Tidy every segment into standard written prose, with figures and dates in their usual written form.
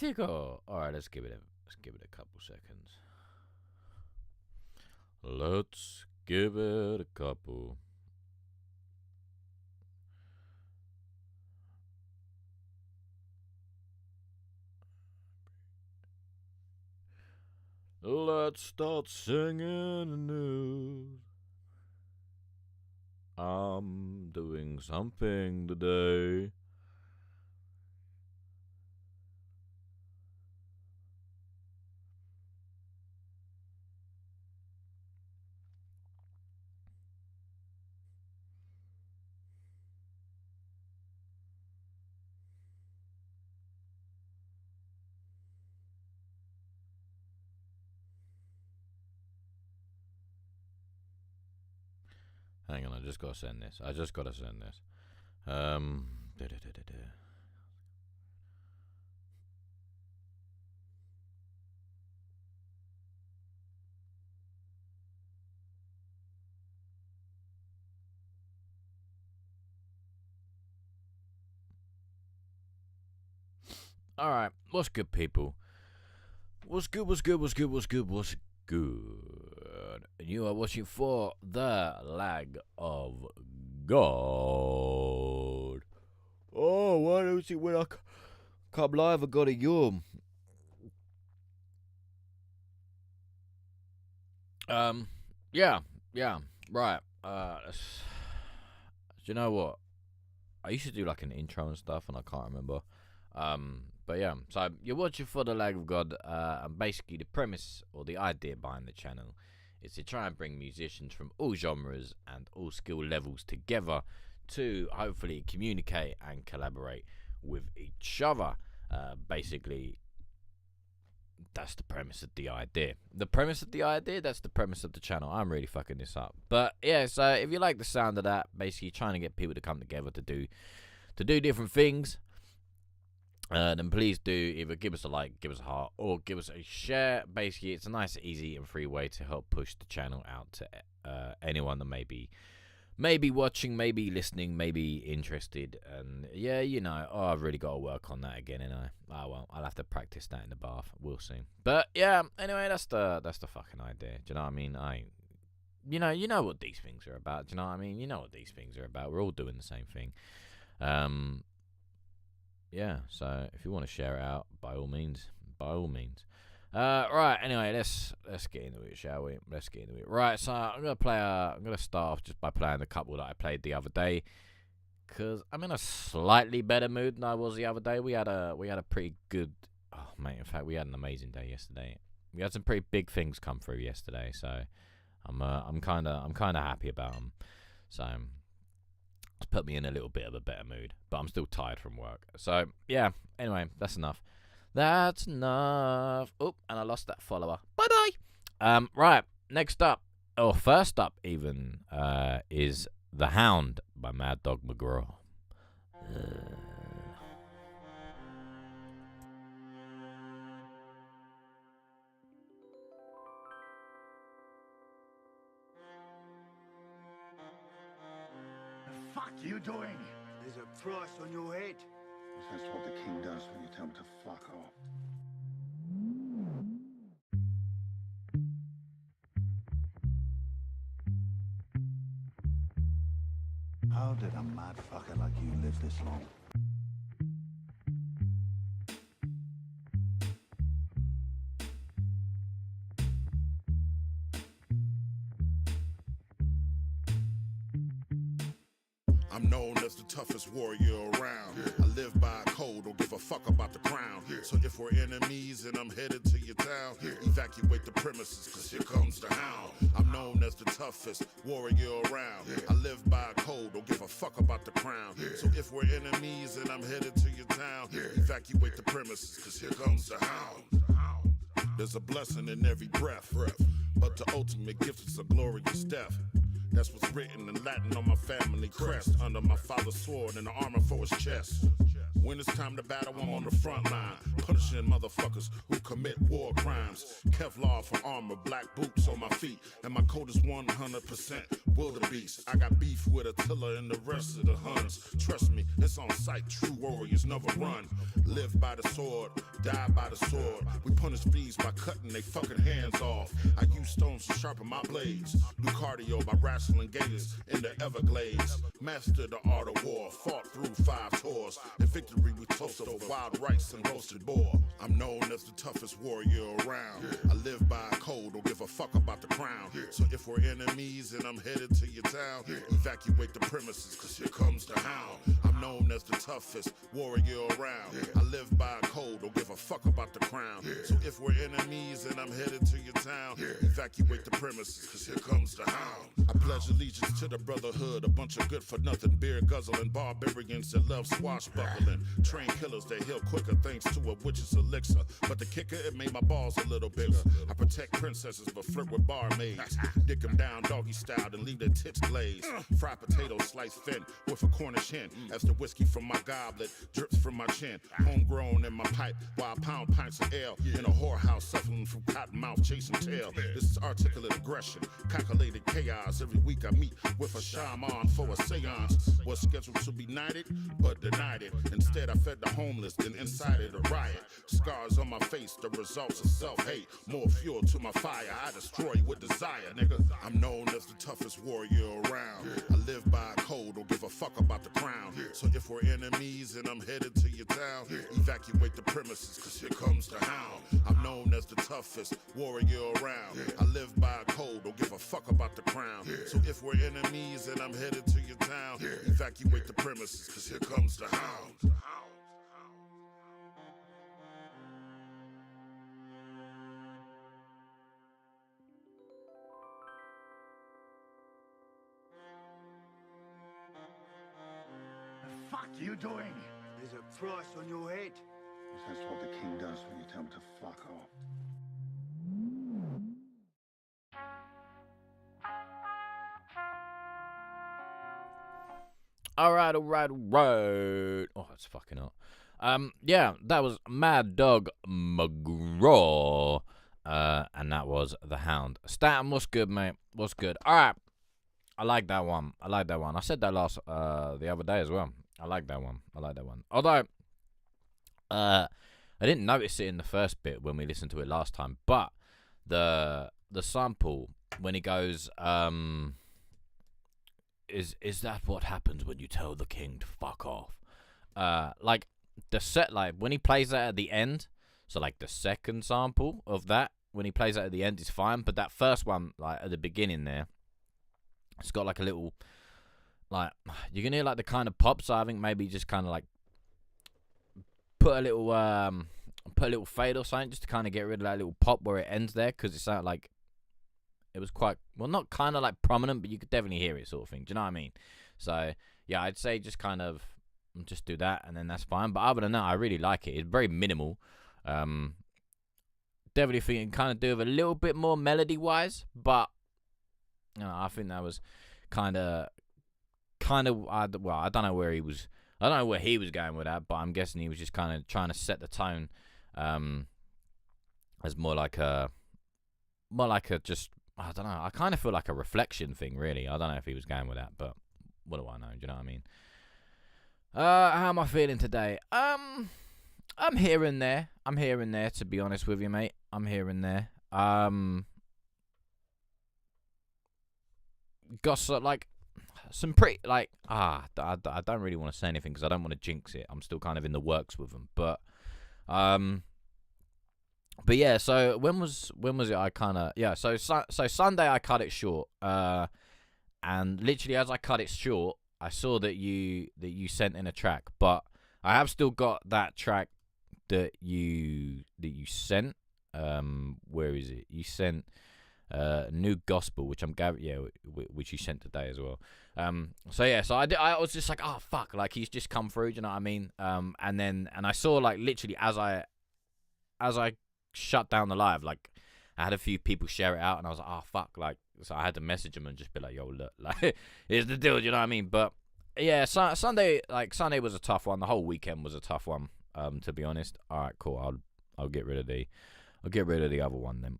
you got... Alright, let's give it a couple seconds. Let's give it a couple. Let's start singing the news. I'm doing something today. Hang on, I just gotta send this. Alright, what's good, people? What's good? And you are watching For the Lag of God. Oh, why don't you when I come live I got a yawn? Yeah, right. Do you know what? I used to do like an intro and stuff, and I can't remember. But yeah, so you're watching For the Lag of God, and basically the premise or the idea behind the channel is to try and bring musicians from all genres and all skill levels together to hopefully communicate and collaborate with each other. Basically, that's the premise of the idea. That's the premise of the channel. I'm really fucking this up. But yeah, so if you like the sound of that, basically trying to get people to come together to do different things, then please do either give us a like, give us a heart, or give us a share. Basically, it's a nice, easy, and free way to help push the channel out to anyone that may be watching, maybe listening, maybe interested. And yeah, you know, I've really got to work on that again, and oh well, I'll have to practice that in the bath. We'll see. But yeah, anyway, that's the fucking idea. Do you know what I mean? You know what these things are about. Do you know what I mean? You know what these things are about. We're all doing the same thing. Yeah, so if you want to share it out, by all means. Right, anyway, let's get into it, shall we? Let's get into it. Right, so I'm gonna start off just by playing the couple that I played the other day, cause I'm in a slightly better mood than I was the other day. We had a pretty good, oh mate, in fact we had an amazing day yesterday. We had some pretty big things come through yesterday, so I'm kind of happy about them. So it's put me in a little bit of a better mood, but I'm still tired from work. So yeah, anyway, that's enough. Oh, and I lost that follower. Bye-bye. Right, first up even, is The Hound by Mad Dog McGraw. The fuck you doing? There's a price on your head. That's what the king does when you tell him to fuck off. How did a mad fucker like you live this long? I'm known as the toughest warrior around. I live by a code, don't give a fuck about the crown. So if we're enemies and I'm headed to your town, evacuate the premises, cause here comes the hound. I'm known as the toughest warrior around. I live by a code, don't give a fuck about the crown. So if we're enemies and I'm headed to your town, evacuate the premises, cause here comes the hound. There's a blessing in every breath, but the ultimate gift is a glorious death. That's what's written in Latin on my family crest, under my father's sword and the armor for his chest. When it's time to battle, I'm on the front line, punishing motherfuckers who commit war crimes. Kevlar for armor, black boots on my feet, and my coat is 100% wildebeest. I got beef with Attila and the rest of the Huns. Trust me, it's on sight. True warriors never run. Live by the sword, die by the sword. We punish thieves by cutting they fucking hands off. I use stones to sharpen my blades. Do cardio by wrestling gators in the Everglades. Mastered the art of war, fought through 5 tours. In victory we toasted over wild rice and roasted boar. I'm known as the toughest warrior around. I live by a code, don't give a fuck about the crown. So if we're enemies and I'm headed to your town, evacuate the premises, cause here comes the hound. I'm known as the toughest warrior around. I live by a code, don't give a fuck about the crown. So if we're enemies and I'm headed to your town, evacuate the premises, cause here comes the hound. I pledge allegiance to the brotherhood, a bunch of good for nothing, beer guzzling barbarians that love swashbuckling. Train killers that heal quicker thanks to a witch's elixir. But the kicker, it made my balls a little bigger. I protect princesses but flirt with barmaids. Dick them down doggy style and leave their tits glazed. Fried potatoes sliced thin with a Cornish hen. As the whiskey from my goblet drips from my chin. Homegrown in my pipe while I pound pints of ale. In a whorehouse suffering from cotton mouth chasing tail. This is articulate aggression, calculated chaos. Every week I meet with a shaman for a seance. Was scheduled to be knighted, but denied it. Instead I fed the homeless, then incited a riot. Scars on my face, the results of self-hate. More fuel to my fire, I destroy with desire, nigga. I'm known as the toughest warrior around. I live by a code, don't give a fuck about the crown. So if we're enemies and I'm headed to your town, evacuate the premises, cause here comes the hound. I'm known as the toughest warrior around. I live by a code, don't give a fuck about the crown. So if we're enemies and I'm headed to your town, evacuate the premises, cause here comes the hound. The fuck you doing? There's a price on your head. That's what the king does when you tell him to fuck off. All right. Oh, it's fucking hot. Yeah, that was Mad Dog McGraw. And that was The Hound. Statham, what's good, mate? What's good? All right. I like that one. I said that the other day as well. I like that one. Although, I didn't notice it in the first bit when we listened to it last time, but the sample when he goes, is that what happens when you tell the king to fuck off? Like the set, like when he plays that at the end, so like the second sample of that when he plays that at the end is fine, but that first one, like at the beginning there, it's got like a little, like you can hear like the kind of pop. So I think maybe just kind of like put a little fade or something just to kind of get rid of that little pop where it ends there, because it sounded like it was quite, well, not kind of like prominent, but you could definitely hear it, sort of thing. Do you know what I mean? So yeah, I'd say just kind of just do that, and then that's fine. But other than that, I really like it. It's very minimal. Definitely think you can kind of do with a little bit more melody wise, but you know, I think that was kind of. Well, I don't know where he was. I don't know where he was going with that, but I'm guessing he was just kind of trying to set the tone, as more like a just, I don't know. I kind of feel like a reflection thing, really. I don't know if he was going with that, but what do I know? Do you know what I mean? How am I feeling today? I'm here and there. To be honest with you, mate. I'm here and there. Got some pretty, like, I don't really want to say anything because I don't want to jinx it. I'm still kind of in the works with them, but yeah. So when was it? I kind of, yeah. So Sunday I cut it short, and literally as I cut it short, I saw that you sent in a track, but I have still got that track that you sent. Where is it? You sent New Gospel, which which you sent today as well. So I was just like, oh fuck, like he's just come through. Do you know what I mean? And I saw, like, literally as I shut down the live, like I had a few people share it out, and I was like, oh fuck, like, so I had to message them and just be like, yo, look, like here's the deal. Do you know what I mean? But yeah, Sunday was a tough one. The whole weekend was a tough one. To be honest. All right, cool. I'll get rid of the other one then.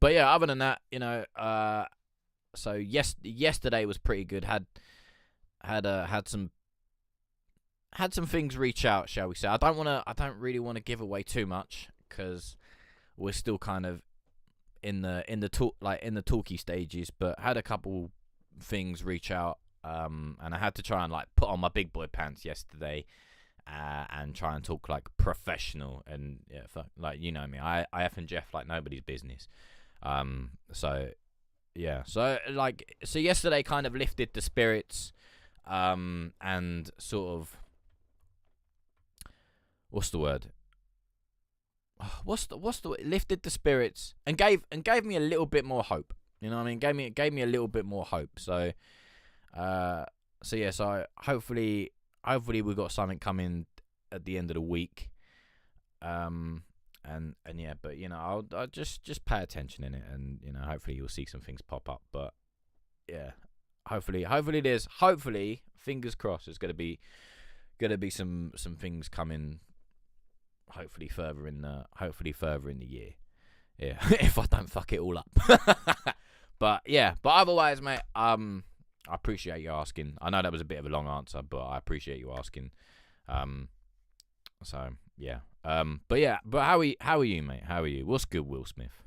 But yeah, other than that, so yesterday was pretty good. Had some things reach out, shall we say? I don't really want to give away too much because we're still kind of in the talky stages. But had a couple things reach out, and I had to try and like put on my big boy pants yesterday, and try and talk like professional and like you know me. I effing Jeff like nobody's business. So yesterday kind of lifted the spirits, and sort of what's the word? What's the lifted the spirits and gave me a little bit more hope. You know what I mean? Gave me a little bit more hope. So hopefully we got something coming at the end of the week. And yeah, but I'll just pay attention in it, and hopefully you'll see some things pop up. But yeah, hopefully fingers crossed, there's gonna be some things coming. Hopefully further in the year. Yeah, if I don't fuck it all up. But otherwise, mate, I appreciate you asking. I know that was a bit of a long answer, but I appreciate you asking. So yeah. But how are you, mate? How are you? What's good, Will Smith?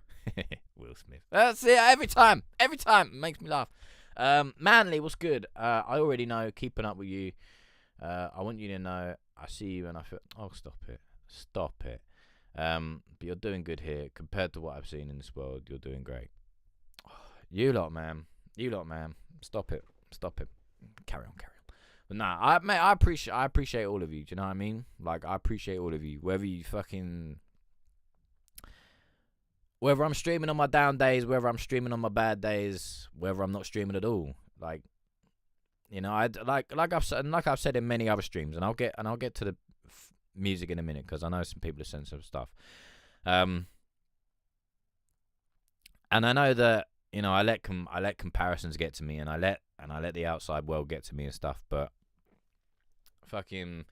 Will Smith. That's it. Every time, it makes me laugh. Manly, what's good? I already know. Keeping up with you. I want you to know. I see you, and I feel. Oh, stop it. But you're doing good here compared to what I've seen in this world. You're doing great. You lot, man. Stop it. Carry on. But nah, I appreciate all of you. Do you know what I mean? Like, I appreciate all of you. Whether I'm streaming on my down days, whether I'm streaming on my bad days, whether I'm not streaming at all. Like, I've said in many other streams, and I'll get to the music in a minute because I know some people are saying some stuff. And I know that I let comparisons get to me, and I let the outside world get to me and stuff. But fucking,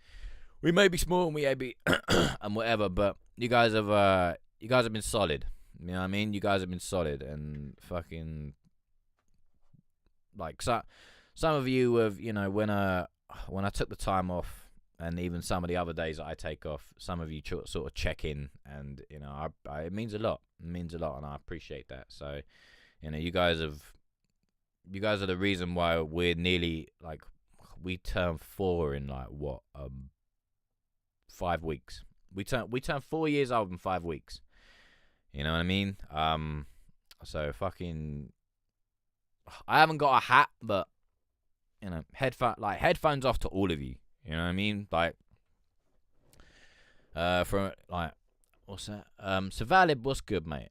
we may be small and we may be and whatever, but you guys have been solid. You know what I mean? You guys have been solid, and fucking like some of you have when I took the time off, and even some of the other days that I take off, some of you sort of check in, and it means a lot. It means a lot, and I appreciate that. So. You guys are the reason why we're nearly like we turn 4 in like 5 weeks. We turn 4 years old in 5 weeks. You know what I mean? So fucking, I haven't got a hat, but headphones off to all of you. You know what I mean? Like, from like, what's that? So Valid, what's good, mate?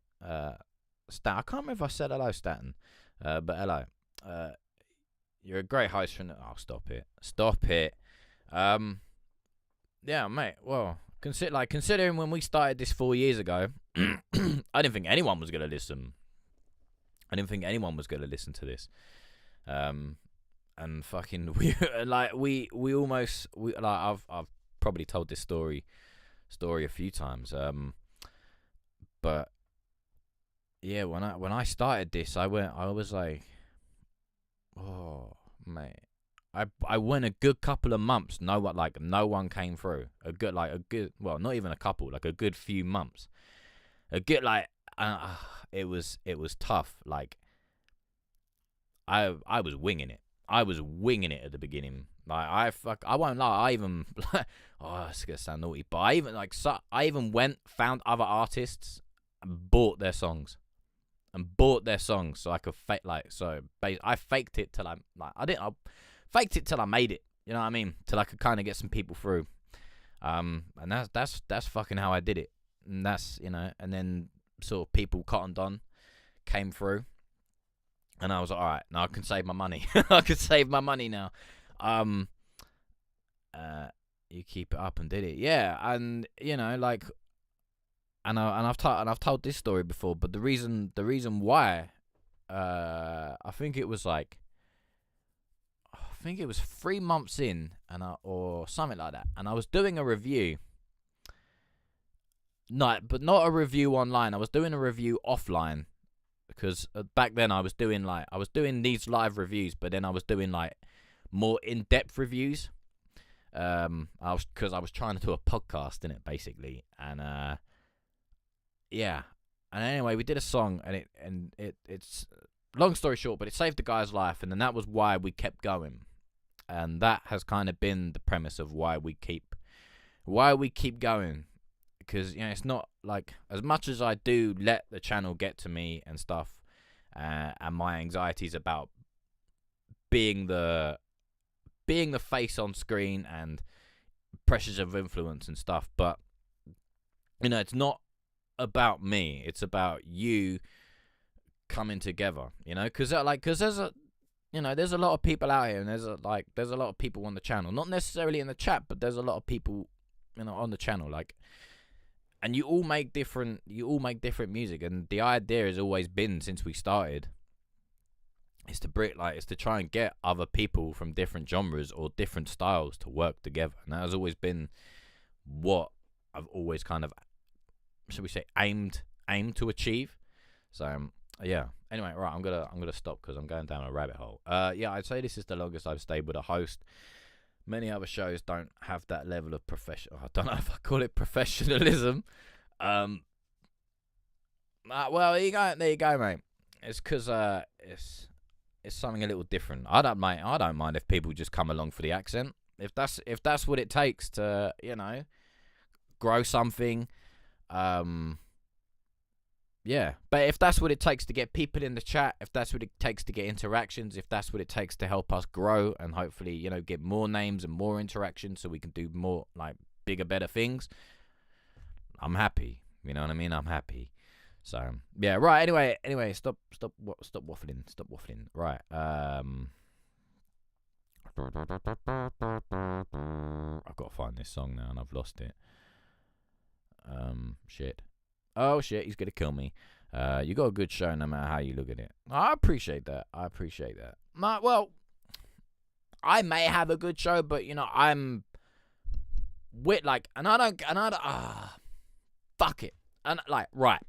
Stan, I can't remember if I said hello, Stanton, but hello. You're a great host from. Oh, stop it. Yeah, mate. Well, considering when we started this 4 years ago, I didn't think anyone was gonna listen. I didn't think anyone was gonna listen to this. And fucking I've probably told this story a few times. But yeah, when I started this, I was like, oh mate, I went a good couple of months. No one came through. Well, not even a couple, like a good few months. It was tough. Like, I was winging it. I was winging it at the beginning. Like, I won't lie. I even oh, it's gonna sound naughty, but I even went, found other artists and bought their songs. So I could I faked it till I faked it till I made it. You know what I mean? Till I could kind of get some people through. And that's fucking how I did it. And that's, and then sort of people cottoned on, came through, and I was like, all right, now I can save my money. I could save my money now. You keep it up and did it, yeah. And And I've told this story before, but the reason why, I think it was like think it was 3 months in, or something like that, and I was doing a review. No, but not a review online. I was doing a review offline, because back then I was doing these live reviews, but then I was doing like more in-depth reviews. Because I was trying to do a podcast in it basically, and yeah. And anyway, we did a song, and it's long story short, but it saved the guy's life, and then that was why we kept going, and that has kind of been the premise of why we keep going, because it's not like, as much as I do let the channel get to me and stuff, and my anxieties about being the face on screen and pressures of influence and stuff, but it's not about me, it's about you coming together, because there's a lot of people out here, and there's a lot of people on the channel, not necessarily in the chat, but there's a lot of people on the channel, and you all make different music, and the idea has always been, since we started, is to try and get other people from different genres or different styles to work together, and that has always been what I've always kind of, should we say, aimed to achieve. So yeah. Anyway, right, I'm gonna stop because I'm going down a rabbit hole. Yeah, I'd say this is the longest I've stayed with a host. Many other shows don't have that level of professional. I don't know if I call it professionalism. Well, there you go, mate. It's because it's something a little different. I don't mind if people just come along for the accent. If that's what it takes to grow something. Yeah, but if that's what it takes to get people in the chat, if that's what it takes to get interactions, if that's what it takes to help us grow and hopefully, get more names and more interactions so we can do more, bigger, better things, I'm happy. You know what I mean? I'm happy. So, yeah, right, anyway, stop waffling. Right, I've got to find this song now and I've lost it. Shit. Oh shit, he's gonna kill me. You got a good show no matter how you look at it. I appreciate that. Well, I may have a good show, but I'm with fuck it. And right.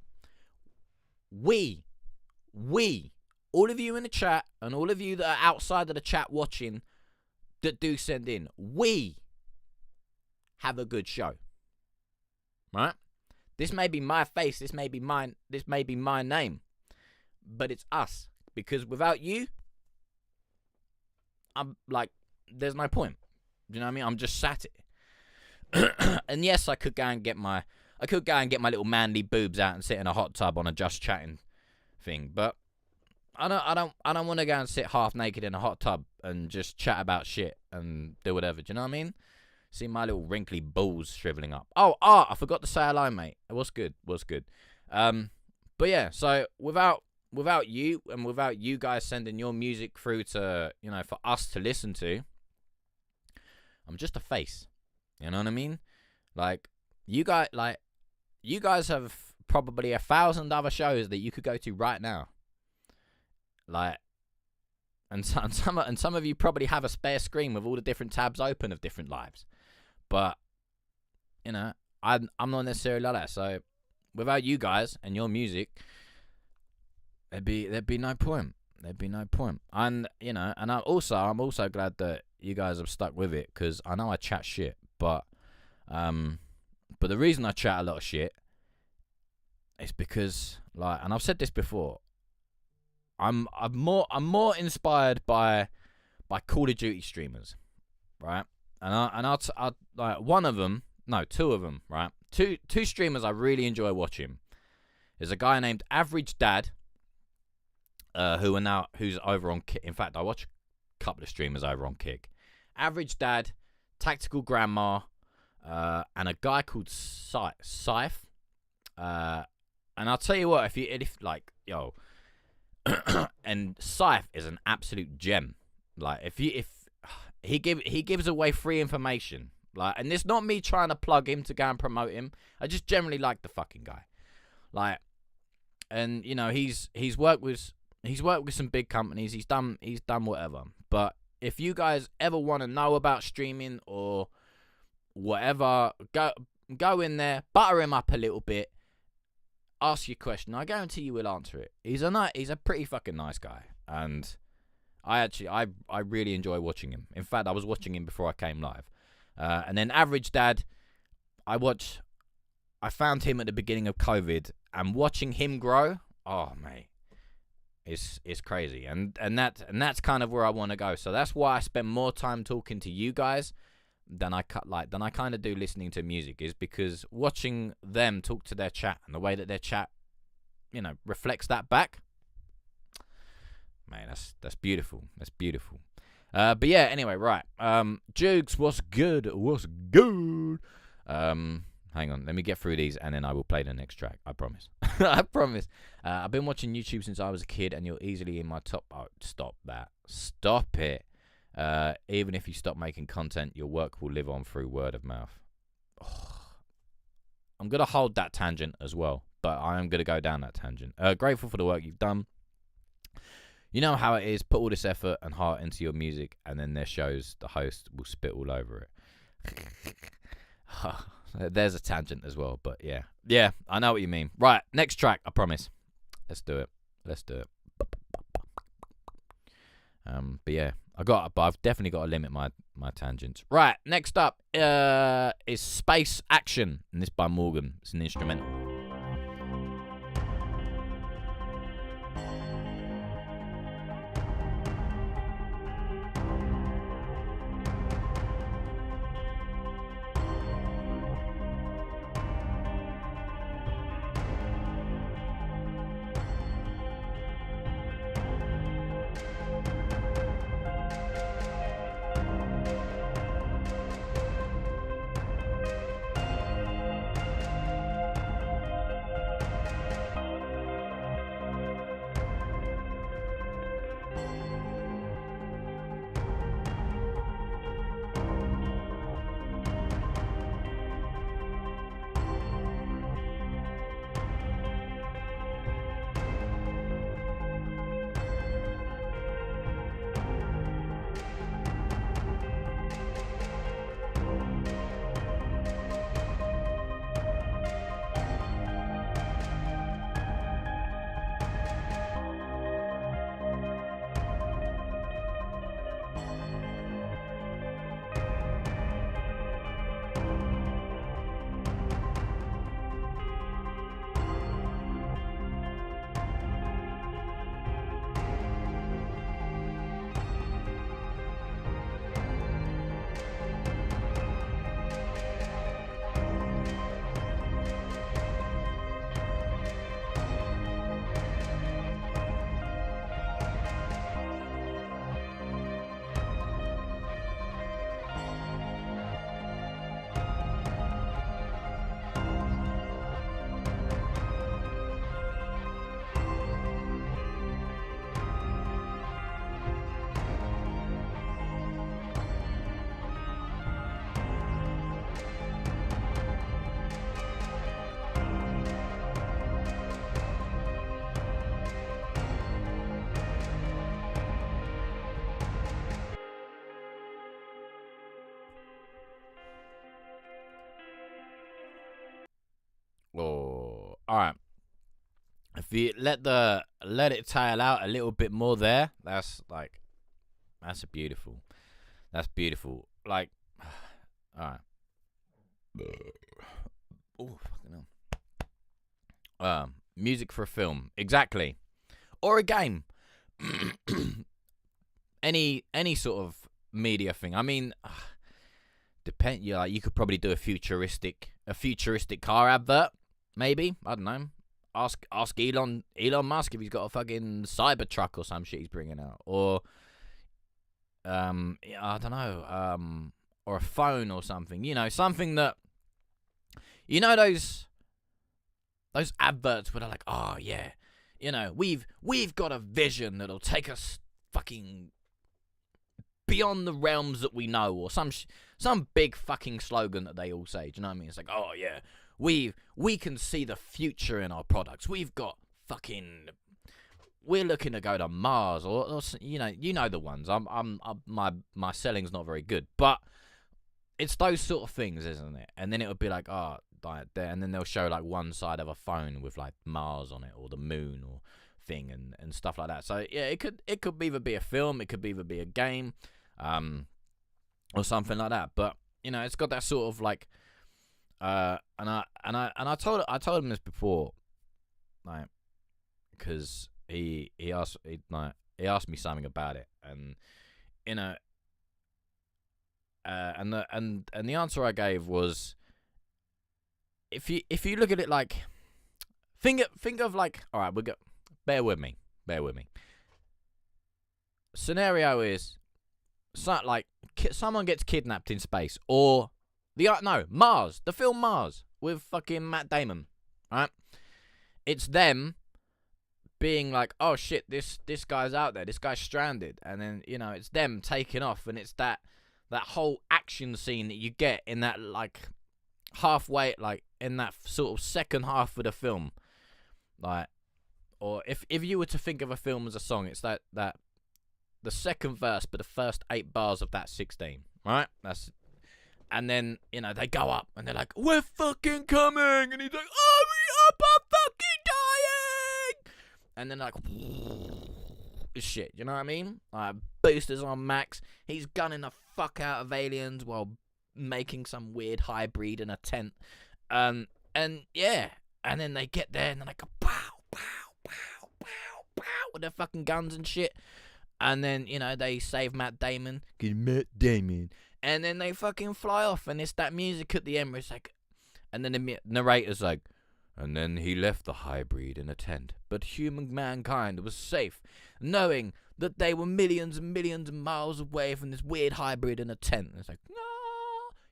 We, all of you in the chat and all of you that are outside of the chat watching that do send in, we have a good show. Right? This may be my face, this may be my name, but it's us, because without you, I'm there's no point. Do you know what I mean? I'm just sat here. And yes, I could go and get my little manly boobs out and sit in a hot tub on a just chatting thing, but I don't want to go and sit half naked in a hot tub and just chat about shit and do whatever. Do you know what I mean? See my little wrinkly balls shriveling up. Oh, I forgot to say hello, mate. What's good? But yeah, so without you and without you guys sending your music through to, for us to listen to, I'm just a face. You know what I mean? You guys have probably 1,000 other shows that you could go to right now. And some of you probably have a spare screen with all the different tabs open of different lives. But, I'm not necessarily like that. So, without you guys and your music, there'd be no point. And, and I'm also glad that you guys have stuck with it, because I know I chat shit, but the reason I chat a lot of shit is because, and I've said this before, I'm more inspired by Call of Duty streamers, right? And I'll one of them, no, two of them, right? Two streamers I really enjoy watching. There's a guy named Average Dad, who's over on Kick. In fact, I watch a couple of streamers over on Kick. Average Dad, Tactical Grandma, and a guy called Scythe. And I'll tell you what, and Scythe is an absolute gem. If he gives away free information, and it's not me trying to plug him to go and promote him. I just generally like the fucking guy, and he's worked with some big companies. He's done whatever, but if you guys ever want to know about streaming or whatever, go in there, butter him up a little bit, ask your question. I guarantee you will answer it. He's a pretty fucking nice guy, and I really enjoy watching him. In fact, I was watching him before I came live. And then Average Dad, I found him at the beginning of COVID, and watching him grow, oh mate, it's crazy. And that's kind of where I want to go. So that's why I spend more time talking to you guys than I kind of do listening to music, is because watching them talk to their chat and the way that their chat, reflects that back. Man, that's beautiful. That's beautiful. But yeah, anyway, right. Jukes, what's good? What's good? Hang on, let me get through these and then I will play the next track. I promise. I promise. I've been watching YouTube since I was a kid, and you're easily in my top. Oh, stop that. Stop it. Even if you stop making content, your work will live on through word of mouth. Oh, I'm gonna hold that tangent as well, but I am gonna go down that tangent. Grateful for the work you've done. You know how it is. Put all this effort and heart into your music, and then their shows, the host will spit all over it. There's a tangent as well, but yeah, I know what you mean. Right, next track, I promise. Let's do it. But yeah, I've definitely got to limit my tangents. Right, next up is Space Action, and this by Morgan. It's an instrumental. Oh, all right. If you let it tail out a little bit more there, that's beautiful. That's beautiful. Like, all right. Oh, fucking hell. Music for a film, exactly, or a game. any sort of media thing. I mean, depend. Yeah, like you could probably do a futuristic car advert. Maybe, I don't know. Ask Elon Musk if he's got a fucking Cybertruck or some shit he's bringing out, or I don't know, or a phone or something. Something that, those adverts where they're like, oh yeah, we've got a vision that'll take us fucking beyond the realms that we know, or some big fucking slogan that they all say. Do you know what I mean? It's like, oh yeah. We can see the future in our products. We've got fucking we're looking to go to Mars, or you know the ones. My selling's not very good, but it's those sort of things, isn't it? And then it would be like, like there, and then they'll show like one side of a phone with like Mars on it, or the moon, or thing, and stuff like that. So yeah, it could either be a film, it could either be a game, or something like that. But it's got that sort of like, and I told him this before, like, because he asked me something about it, and and the answer I gave was, if you look at it like, think of like, all right, bear with me. Scenario is, someone gets kidnapped in space, or Mars, the film Mars with fucking Matt Damon, right? It's them being like, oh shit, this guy's out there, this guy's stranded, and then it's them taking off, and it's that whole action scene that you get in that like halfway, like in that sort of second half of the film, like, or if you were to think of a film as a song, it's that the second verse, but the first 8 bars of that 16, right? And then they go up and they're like, we're fucking coming, and he's like, hurry up, I'm fucking dying, and then like shit, you know what I mean? Like, boosters on max, he's gunning the fuck out of aliens while making some weird hybrid in a tent, and yeah, and then they get there and they're like, pow pow pow pow pow with their fucking guns and shit, and then they save Matt Damon, and then they fucking fly off, and it's that music at the end where it's like, and then the narrator's like, and then he left the hybrid in a tent, but mankind was safe, knowing that they were millions and millions of miles away from this weird hybrid in a tent. And it's like, no,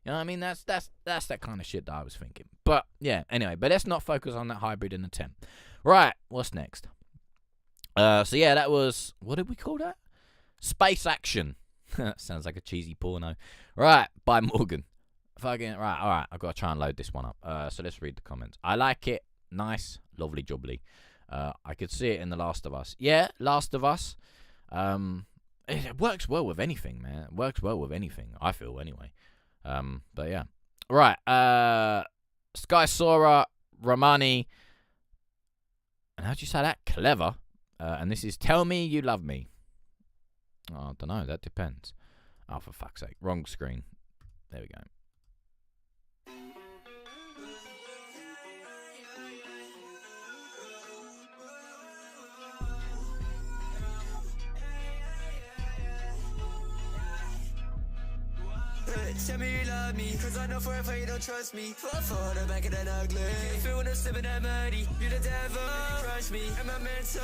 you know what I mean? That's that kind of shit that I was thinking. But yeah, anyway, but let's not focus on that hybrid in a tent. Right, what's next? So yeah, that was, what did we call that? Space Action. Sounds like a cheesy porno. Right, by Morgan. Fucking right, all right. I've got to try and load this one up. So let's read the comments. I like it. Nice, lovely, jubbly. I could see it in The Last of Us. Yeah, Last of Us. It works well with anything, man. It works well with anything, I feel, anyway. But yeah. Right. Sky Sora, Romani. And how'd you say that? Clever. And this is Tell Me You Love Me. Oh, I don't know. That depends. Oh, for fuck's sake. Wrong screen. There we go. Tell me you love me, cause I know for a fact you don't trust me. Fall for the back of that ugly. Feel when I'm sipping that muddy. You the devil, crush me. And my mental,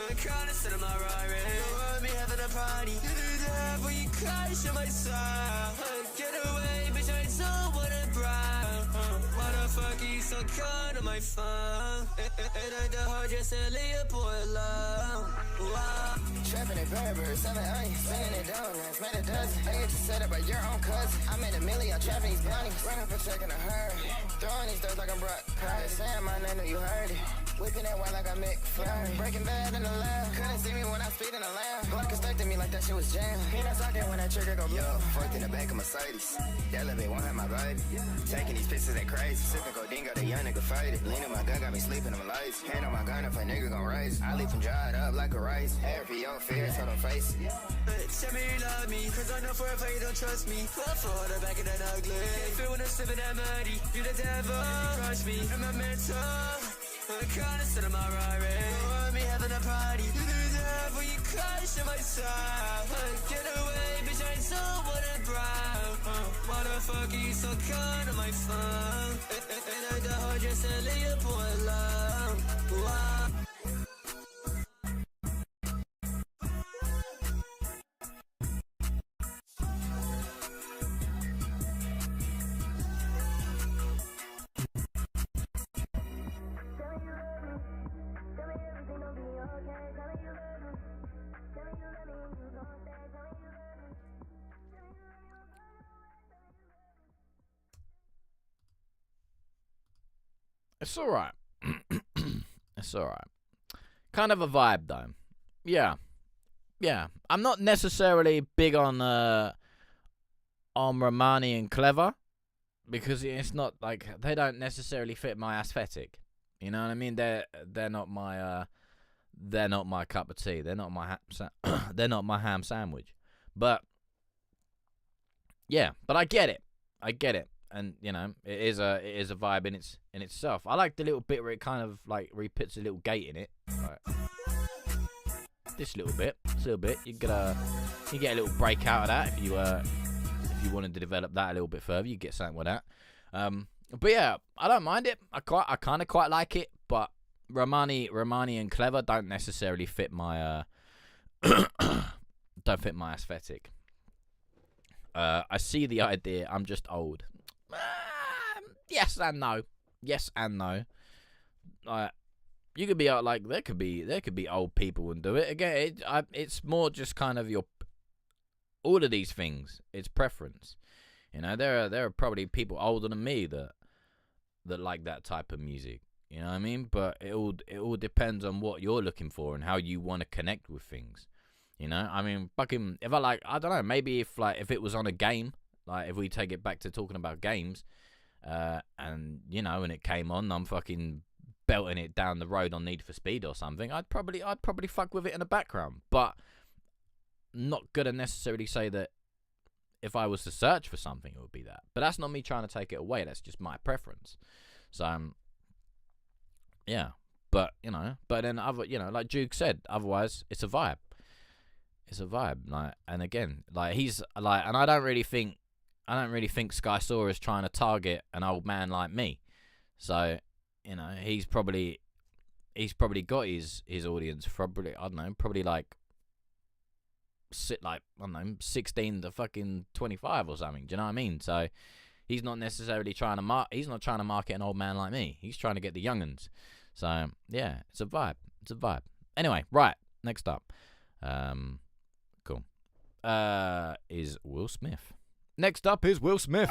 I'm counting of my Rari. You want me having a party. You the devil, you crash in my soul. Get away, bitch, I don't wanna brown. Why the fuck you so kind of my phone? It ain't the hard, just to leave a boy alone. Wow. Trapping in Burberry, selling onions, singing it donuts, made a dozen. I get you set up by your own cousin. I made a million, I'm trapping these bounties, running for checking a herd. Throwing these dirts like I'm Brock Purdy. Saying my name, you heard it. Whipping that white like I Mick Flurry. Breaking bad in the lab. Couldn't see me when I speed in the lamb. Block expecting me like that shit was jam. He not talking when that trigger go yo. Fucked in the back of Mercedes. Elevate won't have my baby. Taking these pictures, they crazy. Sipping codeine, got a young nigga faded. Leaning my gun, got me sleeping, I'm lazy. Hand on my gun if a nigga gon' raise. I leave him dried up like a rice. RPO fears, so don't face it. Tell me you love me, cause I know for a fact you don't trust me. Fall for the back of that ugly. Feel when I'm sipping that muddy. You the devil, crush me. And my mental, I'm counting of my Rari. You want me having a party. You the devil, you crash in my soul. Get away, bitch, I don't wanna brown. Why the fuck you so kind of my phone? It ain't the hard, just to leave a boy alone. Wow. It's alright. It's alright. Kind of a vibe, though. Yeah. Yeah. I'm not necessarily big on Romani and Clever, because it's not like they don't necessarily fit my aesthetic. You know what I mean? They're not my cup of tea. They're not my they're not my ham sandwich. But yeah, but I get it. And you know, it is a vibe in itself. I like the little bit where it kind of like where he puts a little gate in it. Like, this little bit. You get a little break out of that if you wanted to develop that a little bit further. You get something with that. But yeah, I don't mind it. I kind of quite like it. But Romani and Clever don't necessarily fit my don't fit my aesthetic. I see the idea. I'm just old. Yes and no. You could be like there could be old people and do it again. It's more just kind of all of these things. It's preference. You know, there are probably people older than me that like that type of music. You know what I mean? But it all depends on what you're looking for and how you want to connect with things. You know, I mean, fucking if I don't know, maybe if it was on a game. Like, if we take it back to talking about games, and, you know, when it came on, I'm fucking belting it down the road on Need for Speed or something, I'd probably fuck with it in the background. But not gonna necessarily say that if I was to search for something, it would be that. But that's not me trying to take it away. That's just my preference. So, yeah. But, you know, then like Duke said, otherwise, it's a vibe. It's a vibe. Like, and again, like, he's like, and I don't really think Sky Saw is trying to target an old man like me. So, you know, he's probably got his audience probably, I don't know, probably like 16 to fucking 25 or something. Do you know what I mean? So he's not necessarily trying to market an old man like me. He's trying to get the young'uns. So yeah, it's a vibe. Anyway, right, next up, cool, is Will Smith. Next up is Will Smith,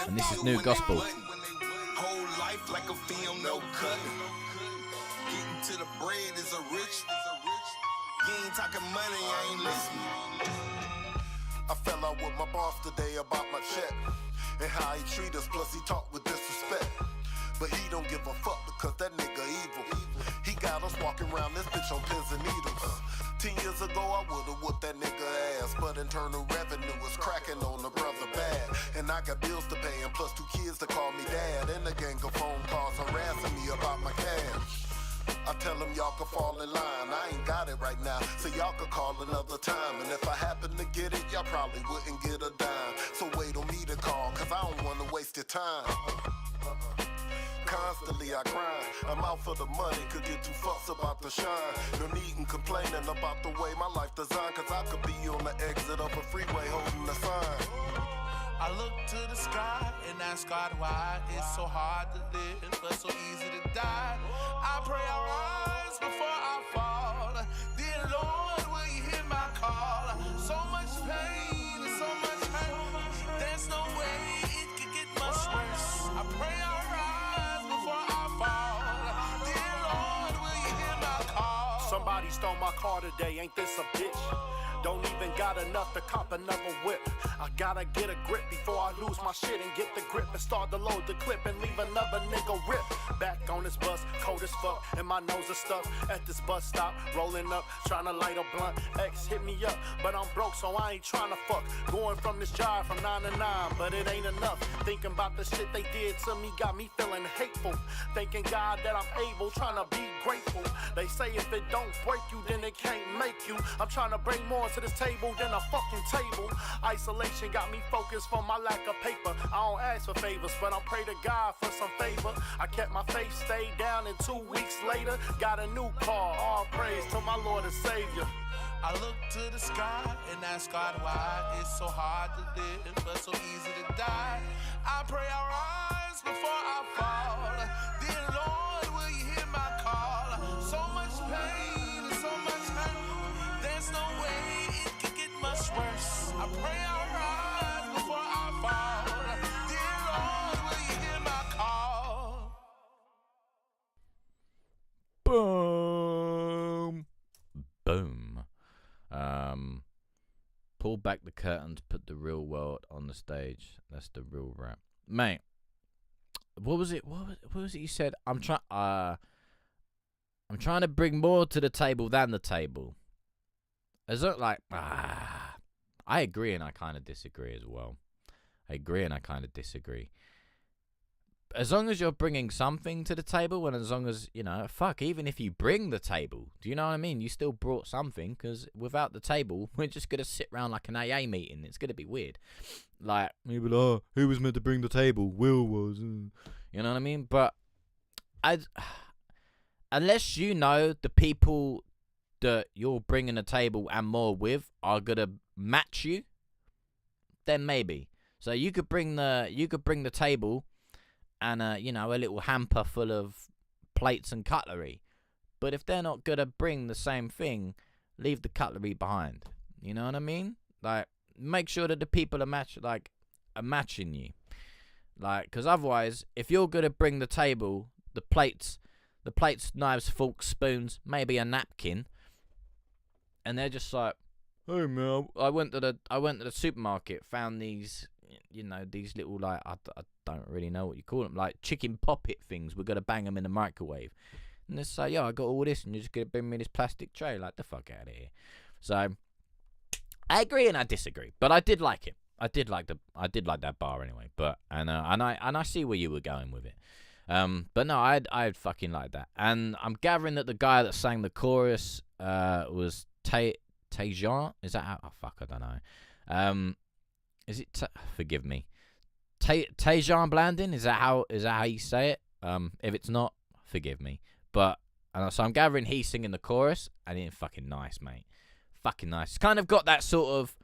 and this is New Gospel. Whole life like a film, no cut. Getting to the bread is a rich. You ain't talking money, I ain't listening. I fell out with my boss today about my check and how he treat us, plus he talk with disrespect. But he don't give a fuck because that nigga evil. He got us walking around this bitch on pins and needles. 10 years ago I would've whooped that nigga ass, but internal revenue is cracking on the brother bad. And I got bills to pay and plus 2 kids to call me dad, and a gang of phone calls harassing me about my cash. I tell them y'all can fall in line. I ain't got it right now, so y'all can call another time. And if I happen to get it, y'all probably wouldn't get a dime. So wait on me to call, cause I don't wanna waste your time. Constantly I grind, I'm out for the money, could get too fussed about the shine. No need in complaining about the way my life designed, cause I could be on the exit of a freeway holding a sign. I look to the sky and ask God why it's so hard to live, but so easy to die. I pray I rise before I fall. Dear Lord, will you hear my call? So much pain and so much hurt. There's no way it could get much worse. I pray I rise before I fall. Dear Lord, will you hear my call? Somebody stole my car today, ain't this a bitch? Don't even got enough to cop another whip. I gotta get a grip before I lose my shit and get the grip and start to load the clip and leave another nigga rip. Back on this bus, cold as fuck, and my nose is stuck at this bus stop, rolling up, trying to light a blunt. X hit me up, but I'm broke, so I ain't trying to fuck. Going from this job from 9 to 9, but it ain't enough. Thinking about the shit they did to me got me feeling hateful. Thanking God that I'm able, trying to be grateful. They say if it don't break you, then it can't make you. I'm trying to bring more to this table than a fucking table. Isolation got me focused from my lack of paper. I don't ask for favors, but I pray to God for some favor. I kept my faith, stayed down, and 2 weeks later got a new car. All praise to my Lord and Savior. I look to the sky and ask God why it's so hard to live, but so easy to die. I pray I rise before I fall. Dear Lord, will you hear my call? So much pain and so much hurt. There's no way it could get much worse. I pray I rise before I fall. Dear Lord, will you hear my call? Boom. Boom. Pull back the curtains, put the real world on the stage. That's the real rap. Mate, what was it you said? I'm trying to bring more to the table than the table. Is it like, I agree and I kind of disagree as well. I agree and I kind of disagree. As long as you're bringing something to the table, and as long as, you know, even if you bring the table, do you know what I mean? You still brought something, because without the table, we're just going to sit around like an AA meeting. It's going to be weird. Like, maybe, who was meant to bring the table? Will was. You know what I mean? But unless you know the people that you're bringing a table and more with are going to match you, then maybe. So you could bring the table and, you know, a little hamper full of plates and cutlery. But if they're not going to bring the same thing, leave the cutlery behind. You know what I mean? Like, make sure that the people are matching you. Like, because otherwise, if you're going to bring the table, the plates, knives, forks, spoons, maybe a napkin, and they're just like, hey man, I went to the supermarket, found these, you know, these little, like, I don't really know what you call them, like chicken poppet things. We're gonna bang them in the microwave, and they say, I got all this, and you're just gonna bring me this plastic tray. Like, the fuck out of here. So I agree and I disagree, but I did like it. I did like that bar anyway. But and I see where you were going with it. But no, I fucking like that. And I'm gathering that the guy that sang the chorus was Tejan. Is that how? Oh fuck, I don't know. Is it? Forgive me. Tejan Blandin. Is that how you say it? If it's not, forgive me. But so I'm gathering he's singing the chorus, and it's fucking nice, mate. Fucking nice. It's kind of got that sort of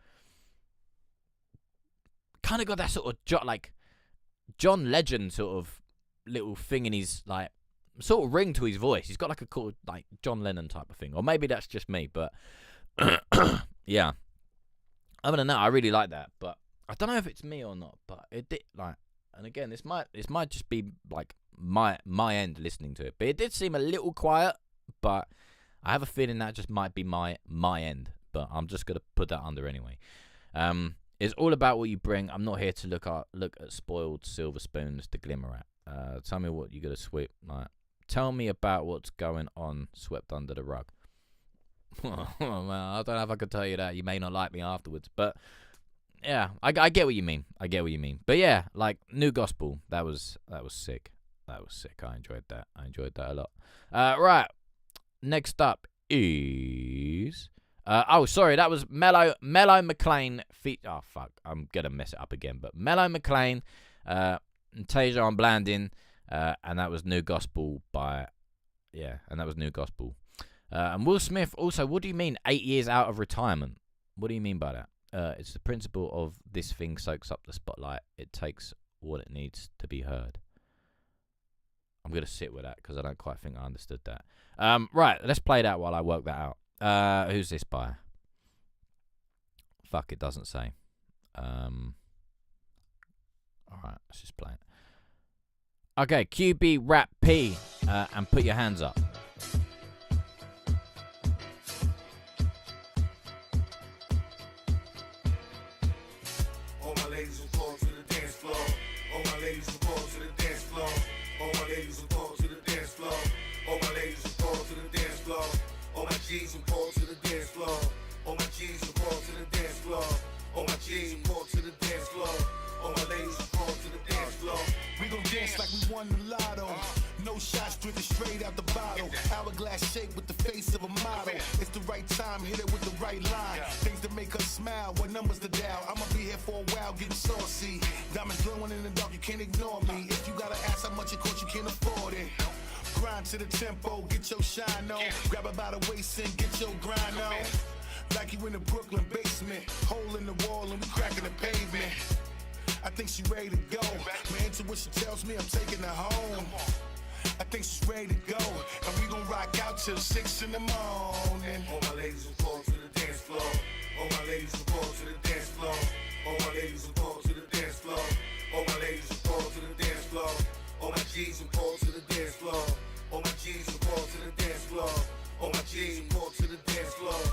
like John Legend sort of little thing in his, like, sort of ring to his voice. He's got like a cool, like, John Lennon type of thing, or maybe that's just me. But yeah. Other than that, I really like that. But I don't know if it's me or not, but it did, like, and again, this might just be like my end listening to it, but it did seem a little quiet. But I have a feeling that just might be my end. But I'm just gonna put that under anyway. It's all about what you bring. I'm not here to look at spoiled silver spoons to glimmer at. Tell me what you gotta sweep. Like, tell me about what's going on, swept under the rug. Well, I don't know if I could tell you that. You may not like me afterwards, but yeah, I get what you mean. But yeah, like, New Gospel, that was sick. That was sick. I enjoyed that. A lot. Right. Next up is sorry, that was Mellow McLean Oh fuck, I'm gonna mess it up again. But Mellow McLean, and Tejan Blandin, and that was New Gospel and Will Smith also. What do you mean 8 years out of retirement? What do you mean by that? It's the principle of this thing soaks up the spotlight. It takes what it needs to be heard. I'm going to sit with that because I don't quite think I understood that. Right, let's play that while I work that out. Who's this by? Fuck, it doesn't say. Alright, let's just play it. Okay, QB Rap P, and put your hands up. G's and Paul to the dance floor. All my G's and Paul to the dance floor. All my G's and Paul to the dance floor. All my ladies and Paul to the dance floor. We gon' dance like we won the lotto. No shots drinking straight out the bottle. Hourglass shape with the face of a model. It's the right time, hit it with the right line. Things that make us smile, what numbers to dial. I'ma be here for a while getting saucy. Diamonds glowing in the dark, you can't ignore me. If you gotta ask how much it costs, you can't afford it. Grind to the tempo, get your shine on. Grab her by the waist and get your grind on. Like you in the Brooklyn basement. Hole in the wall and we cracking the pavement. I think she ready to go. My intuition tells me I'm taking her home. I think she's ready to go. And we gon' rock out till 6 in the morning. All my ladies will fall to the dance floor. All my ladies will fall to the dance floor. All my ladies will fall to the dance floor. All my ladies will fall to the dance floor. All my G's will fall to the dance floor. All my G's will fall to the dance floor. All my G's will fall to the dance floor.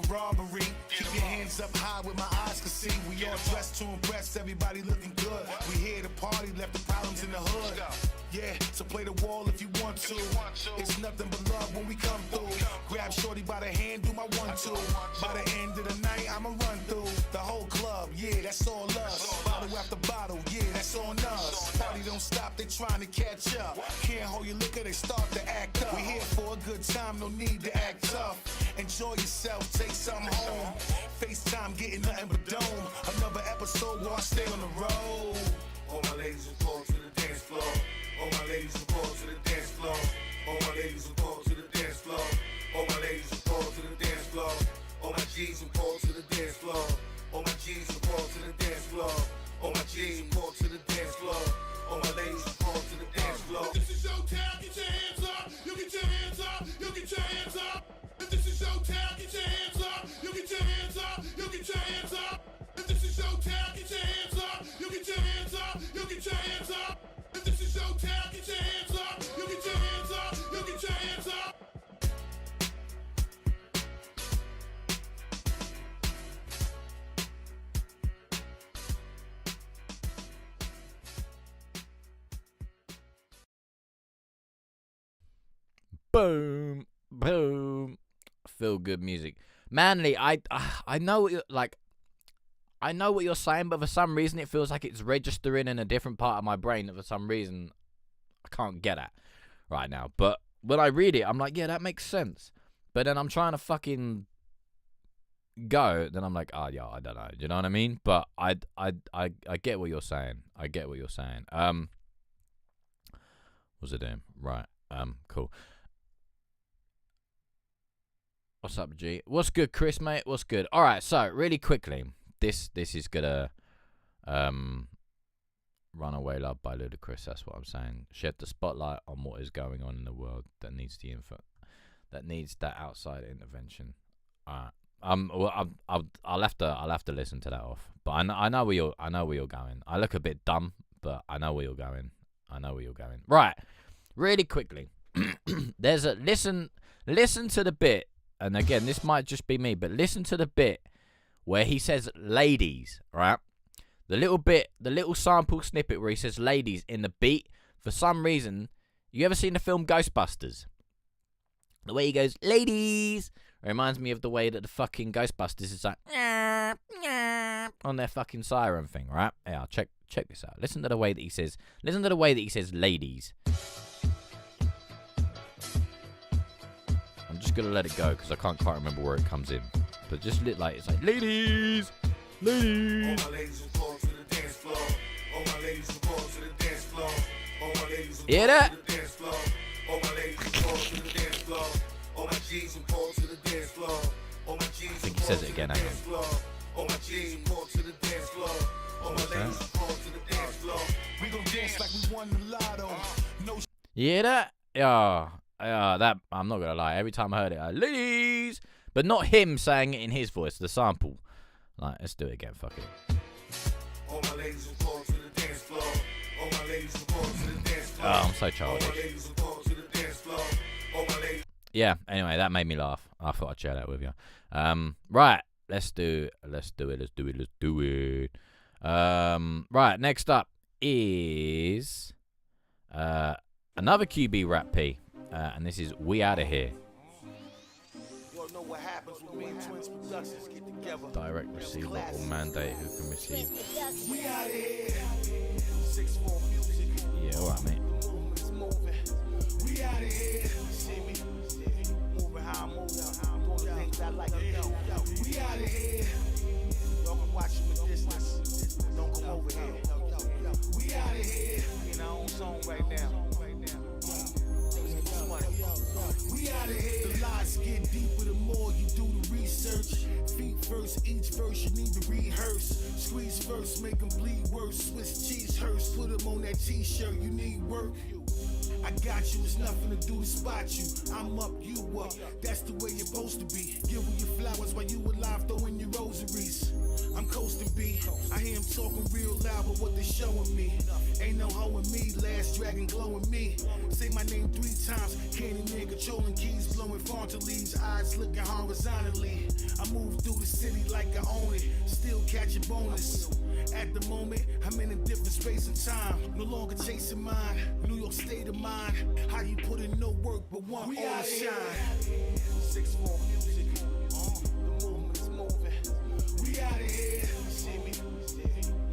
robbery. Keep your hands up high with my eyes can see. We all dressed to impress, everybody looking good. We here to party, left the problems in the hood. Yeah, so play the wall if you want to. It's nothing but love when we come through. Grab shorty by the hand, do my 1-2. By the end of the night, I'ma run through the whole club. Yeah, that's all us. Bottle after bottle, yeah, that's on us. Party don't stop, they trying to catch up. Can't hold your liquor, they start to act up. We here for a good time, no need to act tough. Enjoy yourself, take something home. FaceTime getting nothing but dome. Another episode where I stay on the road. All my ladies will fall to the dance floor. All my ladies will fall to the dance floor. All my ladies will fall to the dance floor. All my ladies will fall to the dance floor. All my G's will fall to the dance floor. All my G's will fall to the dance floor. All my G's will fall to the dance floor. All my ladies will fall to the dance floor. If this is your town, get your hands up. You get your hands up. You get your hands up. If this is your town, get your hands up. You get your hands up. You get your hands up. If this is your town, get your hands up. You get your hands up. You get your hands up. If this is your town, get your hands up. You get your hands up. You get your hands up. Boom, boom. Feel good music. Manly, I know what you're, like, I know what you're saying, but for some reason it feels like it's registering in a different part of my brain that for some reason I can't get at right now. But when I read it, I'm like, yeah, that makes sense. But then I'm trying to fucking go, then I'm like, oh yeah, I don't know. Do you know what I mean? But I get what you're saying. I get what you're saying. What's it doing? Right. Cool. What's up, G? What's good, Chris, mate? What's good? All right, so really quickly, this is gonna Runaway Love by Ludacris. That's what I'm saying. Shed the spotlight on what is going on in the world that needs the that needs that outside intervention. All right. Well, I'll have to listen to that off. But I know where you're going. I look a bit dumb, but I know where you're going. Right. Really quickly, there's a listen to the bit. And again, this might just be me, but listen to the bit where he says ladies, right? The little sample snippet where he says ladies in the beat. For some reason, you ever seen the film Ghostbusters? The way he goes, ladies, it reminds me of the way that the fucking Ghostbusters is like, on their fucking siren thing, right? Yeah, check this out. Listen to the way that he says ladies. I'm just gonna let it go because I can't quite remember where it comes in. But just it's like ladies. All my ladies will fall to the dance floor. All my ladies will fall to the dance floor. All my ladies will hear fall that? to the dance floor. All my ladies will fall to the dance floor. All my G's will fall to the dance floor. All my G's I think he says it again. Hang on. All my G's will fall to the dance floor. All my ladies will fall to the dance floor. We gon' dance like we won the lotto. No. You hear that? Yeah, that I'm not gonna lie. Every time I heard it, ladies, but not him saying it in his voice. The sample. Like, let's do it again. Fuck it. All my ladies will fall to the dance floor. All my ladies will fall to the dance floor. Oh, I'm so childish. All my ladies will fall to the dance floor. All my ladies. Yeah. Anyway, that made me laugh. I thought I'd share that with you. Right. Let's do it. Right. Next up is another QB rap P, and this is We Outta Here. Know what happens when me and Twins Productions get together. Direct receiver or mandate who can receive. We out here. 6-4 music. Yeah, alright, mate. The movement's moving. We out here. See me? Moving how I'm moving. Doing the things I like to do. We out here. Y'all can watch from a distance. Don't come over here. We out here. In our own zone right now. We outta here. The lies get deeper the more you do the research. Feet first, each verse you need to rehearse. Squeeze first, make them bleed worse. Swiss cheese hearse, put them on that t-shirt. You need work. I got you, it's nothing to do to spot you. I'm up, you up. That's the way you're supposed to be. Give her your flowers while you alive, throwing your rosaries. I'm coasting B. I hear him talking real loud, but what they showing me? Ain't no hoe in me, last dragon glowing me. Say my name 3 times, Candyman controlling keys, blowing frontal leaves, eyes looking horizontally. I move through the city like I own it, still catching bonus. At the moment, I'm in a different space and time, no longer chasing mine. New York state of mind, how you put in no work but want all the shine. 6-4 music, the movement is moving. We out of here. See me?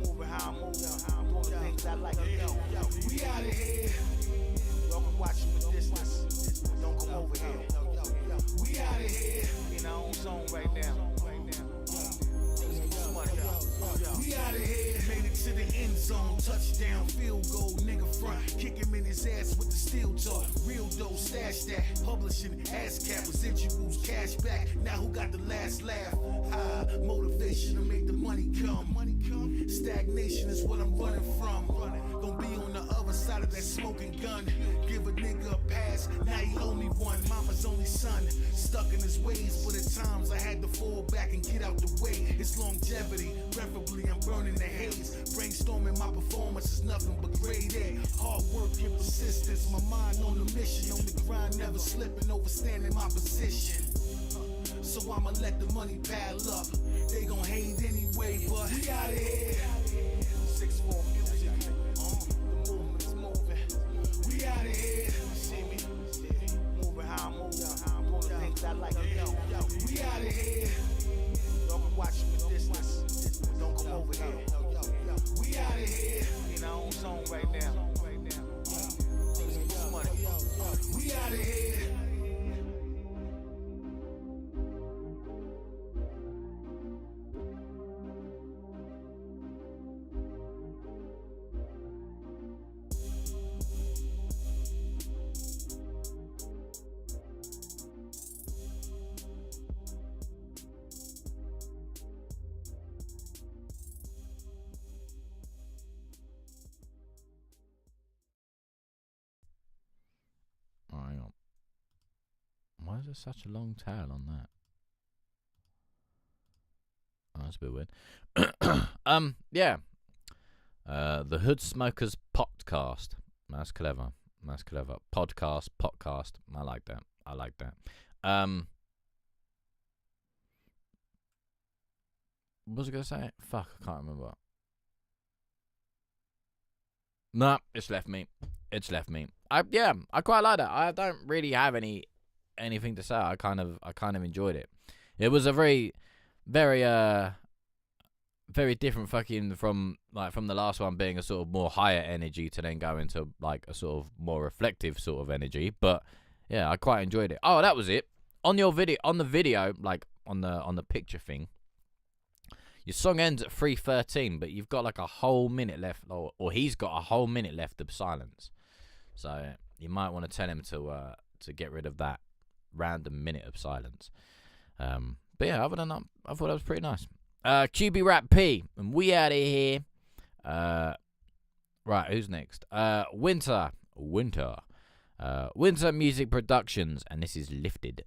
Moving how I'm moving, doing the things I like to do. We out of here. Y'all can watch from a distance. Don't come over here. We out of here. In our own zone right now. We out of here, made it to the end zone, touchdown, field goal, nigga front, kick him in his ass with the steel toe, real dough, stash that, publishing, ASCAP, residuals, cash back, now who got the last laugh, motivation to make the money come, stagnation is what I'm running from, gonna be on the other side of that smoking gun, give a nigga a pass, now he only one, mama's only son, stuck in his ways, but at times I had to fall back and get out the way, it's longevity, preferably I'm burning the haze, brainstorming my performance is nothing but grade A, hard work and persistence, my mind on the mission, on the grind, never slipping, overstanding my position, so I'ma let the money pile up, they gon' hate anyway, but we out of here, 6-4 music, the movement is moving, we out of here, see me, moving how I'm moving, doing the things I like to do, we out of here, y'all can watch from a distance, don't come over here, we out of here, in our own zone right now, we out of here. Hang on. Why is there such a long tail on that? Oh, that's a bit weird. Yeah. The Hood Smokers Podcast. That's clever. That's clever. Podcast. I like that. What was I going to say? Fuck, I can't remember. Nah, it's left me. I quite like that. I don't really have anything to say. I kind of enjoyed it. It was a very different fucking from the last one being a sort of more higher energy to then go into like a sort of more reflective sort of energy. But yeah, I quite enjoyed it. Oh, that was it. On the video, like on the picture thing. Your song ends at 3:13, but you've got like a whole minute left, or he's got a whole minute left of silence. So you might want to tell him to get rid of that random minute of silence. But yeah, other than that, I thought that was pretty nice. QB Rap P, and we out of here. Right, who's next? Winter Music Productions, and this is Lifted.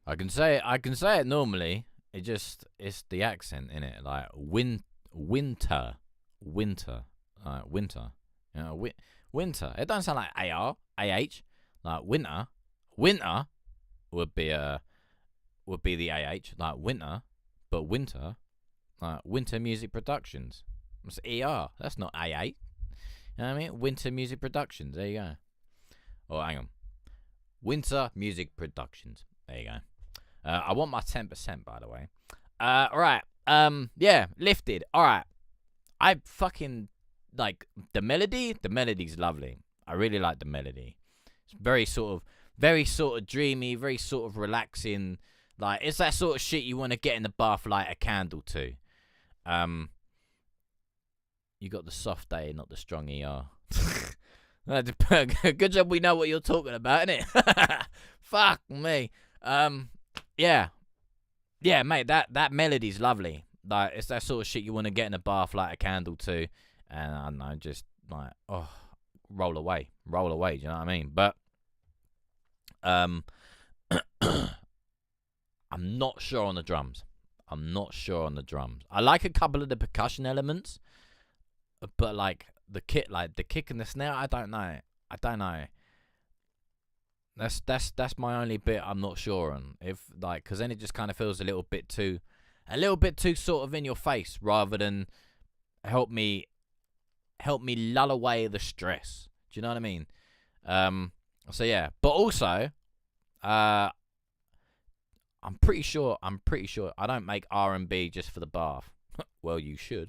I can say it normally. It's the accent in it, like winter, winter. You know, winter. It doesn't sound like AH, like winter. Winter would be the AH, like winter, but winter, like Winter Music Productions. It's ER. That's not AA. You know what I mean? Winter Music Productions. There you go. Oh, hang on. Winter Music Productions. There you go. I want my 10%, by the way. Right. Yeah, Lifted. All right. I fucking like the melody. The melody's lovely. I really like the melody. It's very sort of dreamy, very sort of relaxing. Like, it's that sort of shit you want to get in the bath, light a candle to. You got the soft A, not the strong ER. Good job we know what you're talking about, innit? Fuck me. Yeah, mate. That melody's lovely. Like, it's that sort of shit you want to get in the bath, light a candle to, and I don't know, just like, oh, roll away. Do you know what I mean? But I'm not sure on the drums. I like a couple of the percussion elements, but like the kick and the snare, I don't know. That's my only bit I'm not sure on. If like, because then it just kind of feels a little bit too sort of in your face, rather than help me lull away the stress. Do you know what I mean? So yeah, but also, I'm pretty sure I don't make R&B just for the bath. Well, you should.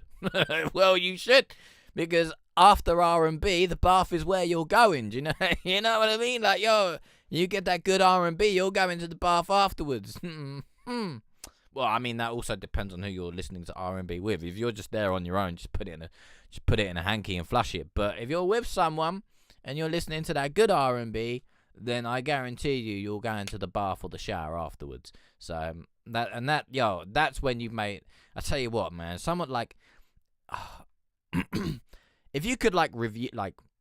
Because after R&B, the bath is where you're going. Do you know? You know what I mean? Like, yo, you get that good R&B, you're going to the bath afterwards. Well, I mean, that also depends on who you're listening to R&B with. If you're just there on your own, just put it in a hanky and flush it. But if you're with someone and you're listening to that good R&B, then I guarantee you'll go into the bath or the shower afterwards. So that's when you've made. I tell you what, man. Someone like, if you could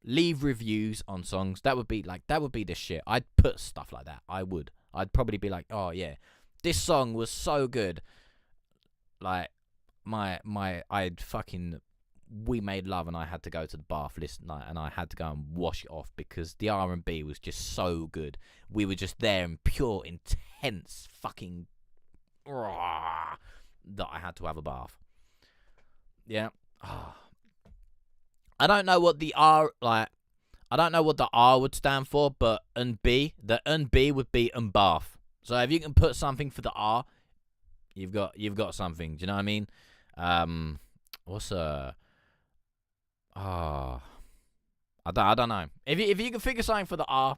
leave reviews on songs, that would be the shit. I'd put stuff like that. I'd probably be like, oh yeah, this song was so good. Like we made love and I had to go to the bath, and I had to go and wash it off because the R&B was just so good. We were just there in pure, intense fucking that I had to have a bath. Yeah. I don't know what the R would stand for, but the B would be bath. So if you can put something for the R, you've got something. Do you know what I mean? I don't know. If you can figure something for the R,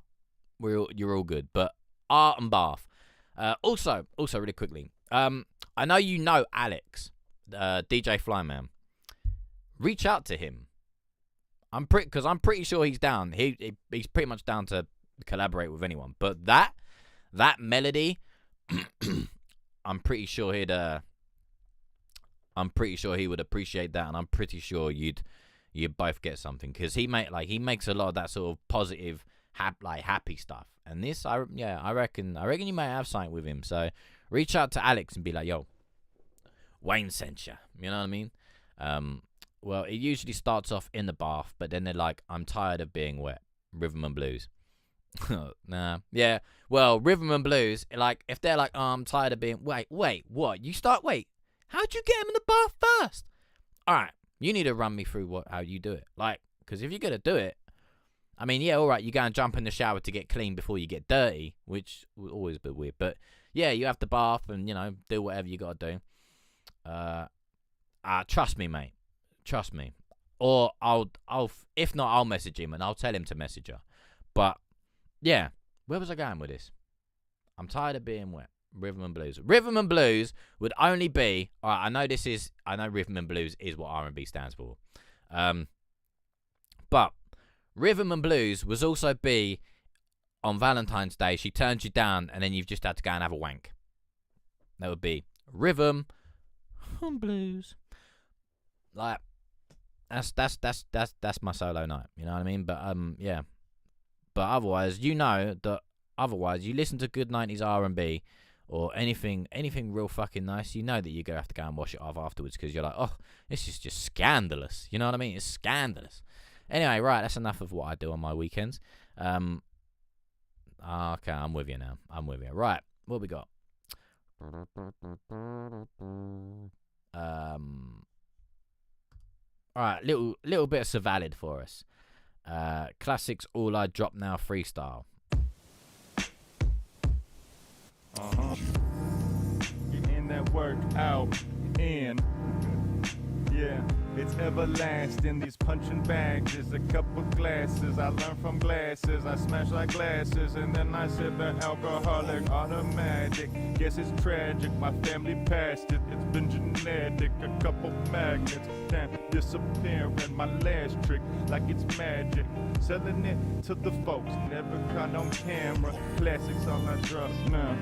you're all good. But R and bath. Also really quickly. I know you know Alex, DJ Flyman. Reach out to him. I'm pretty sure he's down. He's pretty much down to collaborate with anyone. But that melody, I'm pretty sure he would appreciate that, and I'm pretty sure you'd both get something, because he makes a lot of that sort of positive, happy stuff. And this, I reckon you might have something with him. So reach out to Alex and be like, yo, Wayne sent you. You know what I mean? Well, it usually starts off in the bath, but then they're like, I'm tired of being wet. Rhythm and blues. Nah. Yeah. Well, rhythm and blues, like, if they're like, oh, I'm tired of being... Wait, what? How'd you get him in the bath first? All right. You need to run me through how you do it. Like, because if you're going to do it, I mean, yeah, all right, you go and jump in the shower to get clean before you get dirty, which would always be weird. But, yeah, you have the bath and, do whatever you got to do. Trust me, mate. Trust me. Or if not, I'll message him and I'll tell him to message her. But, yeah, where was I going with this? I'm tired of being wet. Rhythm and blues. Rhythm and blues would only be... All right, I know rhythm and blues is what R&B stands for. But rhythm and blues was also be on Valentine's Day, she turns you down and then you've just had to go and have a wank. That would be rhythm and blues. Like, that's my solo night. You know what I mean? But yeah. But otherwise, you listen to good 90s R&B or anything real fucking nice, you know that you're gonna have to go and wash it off afterwards because you're like, oh, this is just scandalous. You know what I mean? It's scandalous. Anyway, right, that's enough of what I do on my weekends. Okay, I'm with you now. I'm with you. Right, what we got? Alright, little bit of Savalid for us. Classics All I Drop Now freestyle. Getting that work out in. Yeah, it's everlasting. These punching bags is a couple glasses. I learned from glasses. I smash like glasses, and then I said the alcoholic automatic. Guess it's tragic. My family passed it. It's been genetic. A couple magnets, damn, disappearing. My last trick, like it's magic. Selling it to the folks, never caught on camera. Classics all I drop now.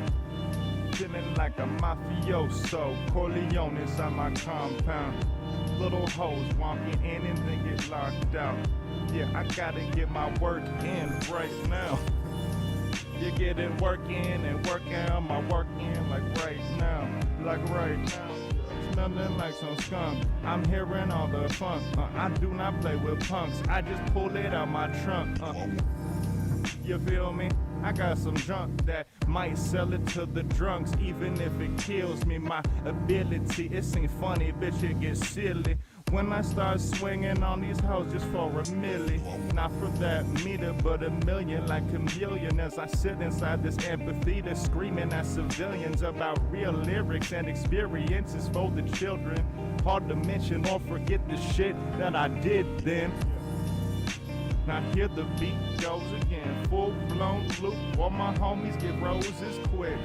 Feeling like a mafioso. Corleone inside my compound. Little hoes want me in and then get locked out. Yeah, I gotta get my work in right now. You getting work in and working on my work in like right now. Like right now. Smelling like some skunk. I'm hearing all the funk. I do not play with punks. I just pull it out my trunk. You feel me? I got some junk that might sell it to the drunks, even if it kills me. My ability, it seems funny, bitch, it gets silly. When I start swinging on these hoes just for a milli. Not for that meter, but a million like a million. As I sit inside this amphitheater screaming at civilians about real lyrics and experiences for the children. Hard to mention or forget the shit that I did then. Now here the beat goes again, full-blown loop. All my homies get roses quick.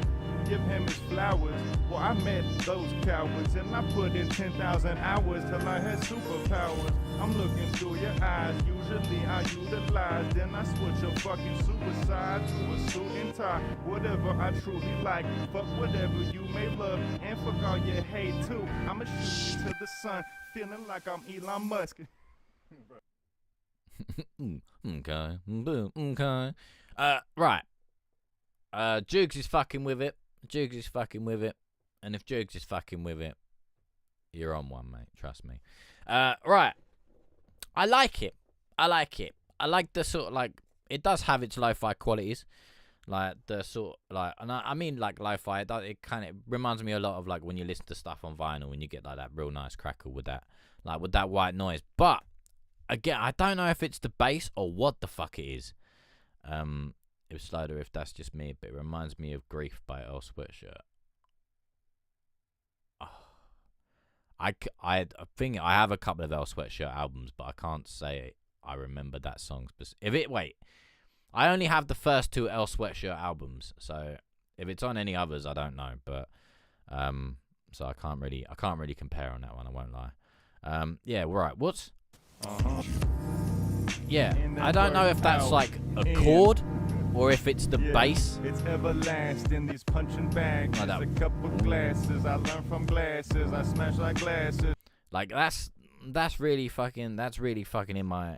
Give him his flowers. Well, I met those cowards, and I put in 10,000 hours till I had superpowers. I'm looking through your eyes. Usually I utilize, then I switch a fucking suicide to a suit and tie. Whatever I truly like, fuck whatever you may love, and fuck all your hate too. I'ma shoot you to the sun, feeling like I'm Elon Musk. Okay. Right. Jugs is fucking with it. And if Jugs is fucking with it, you're on one, mate. Trust me. Right. I like it. I like the sort of like, it does have its lo-fi qualities. Like the sort of like, and I mean like lo-fi, it kind of reminds me a lot of like when you listen to stuff on vinyl and you get like that real nice crackle with that white noise. But again, I don't know if it's the bass or what the fuck it is. It was Slider if that's just me, but it reminds me of Grief by Earl Sweatshirt. Oh. I think I have a couple of Earl Sweatshirt albums, but I can't say I remember that song. I only have the first two Earl Sweatshirt albums, so if it's on any others, I don't know. But so I can't really compare on that one. I won't lie. Yeah, right. What's Yeah, I don't know if that's like a chord or if it's the bass. It's everlasting. These punching bags. Like a couple glasses. I learned from glasses. I smash like glasses. Like that's really fucking in my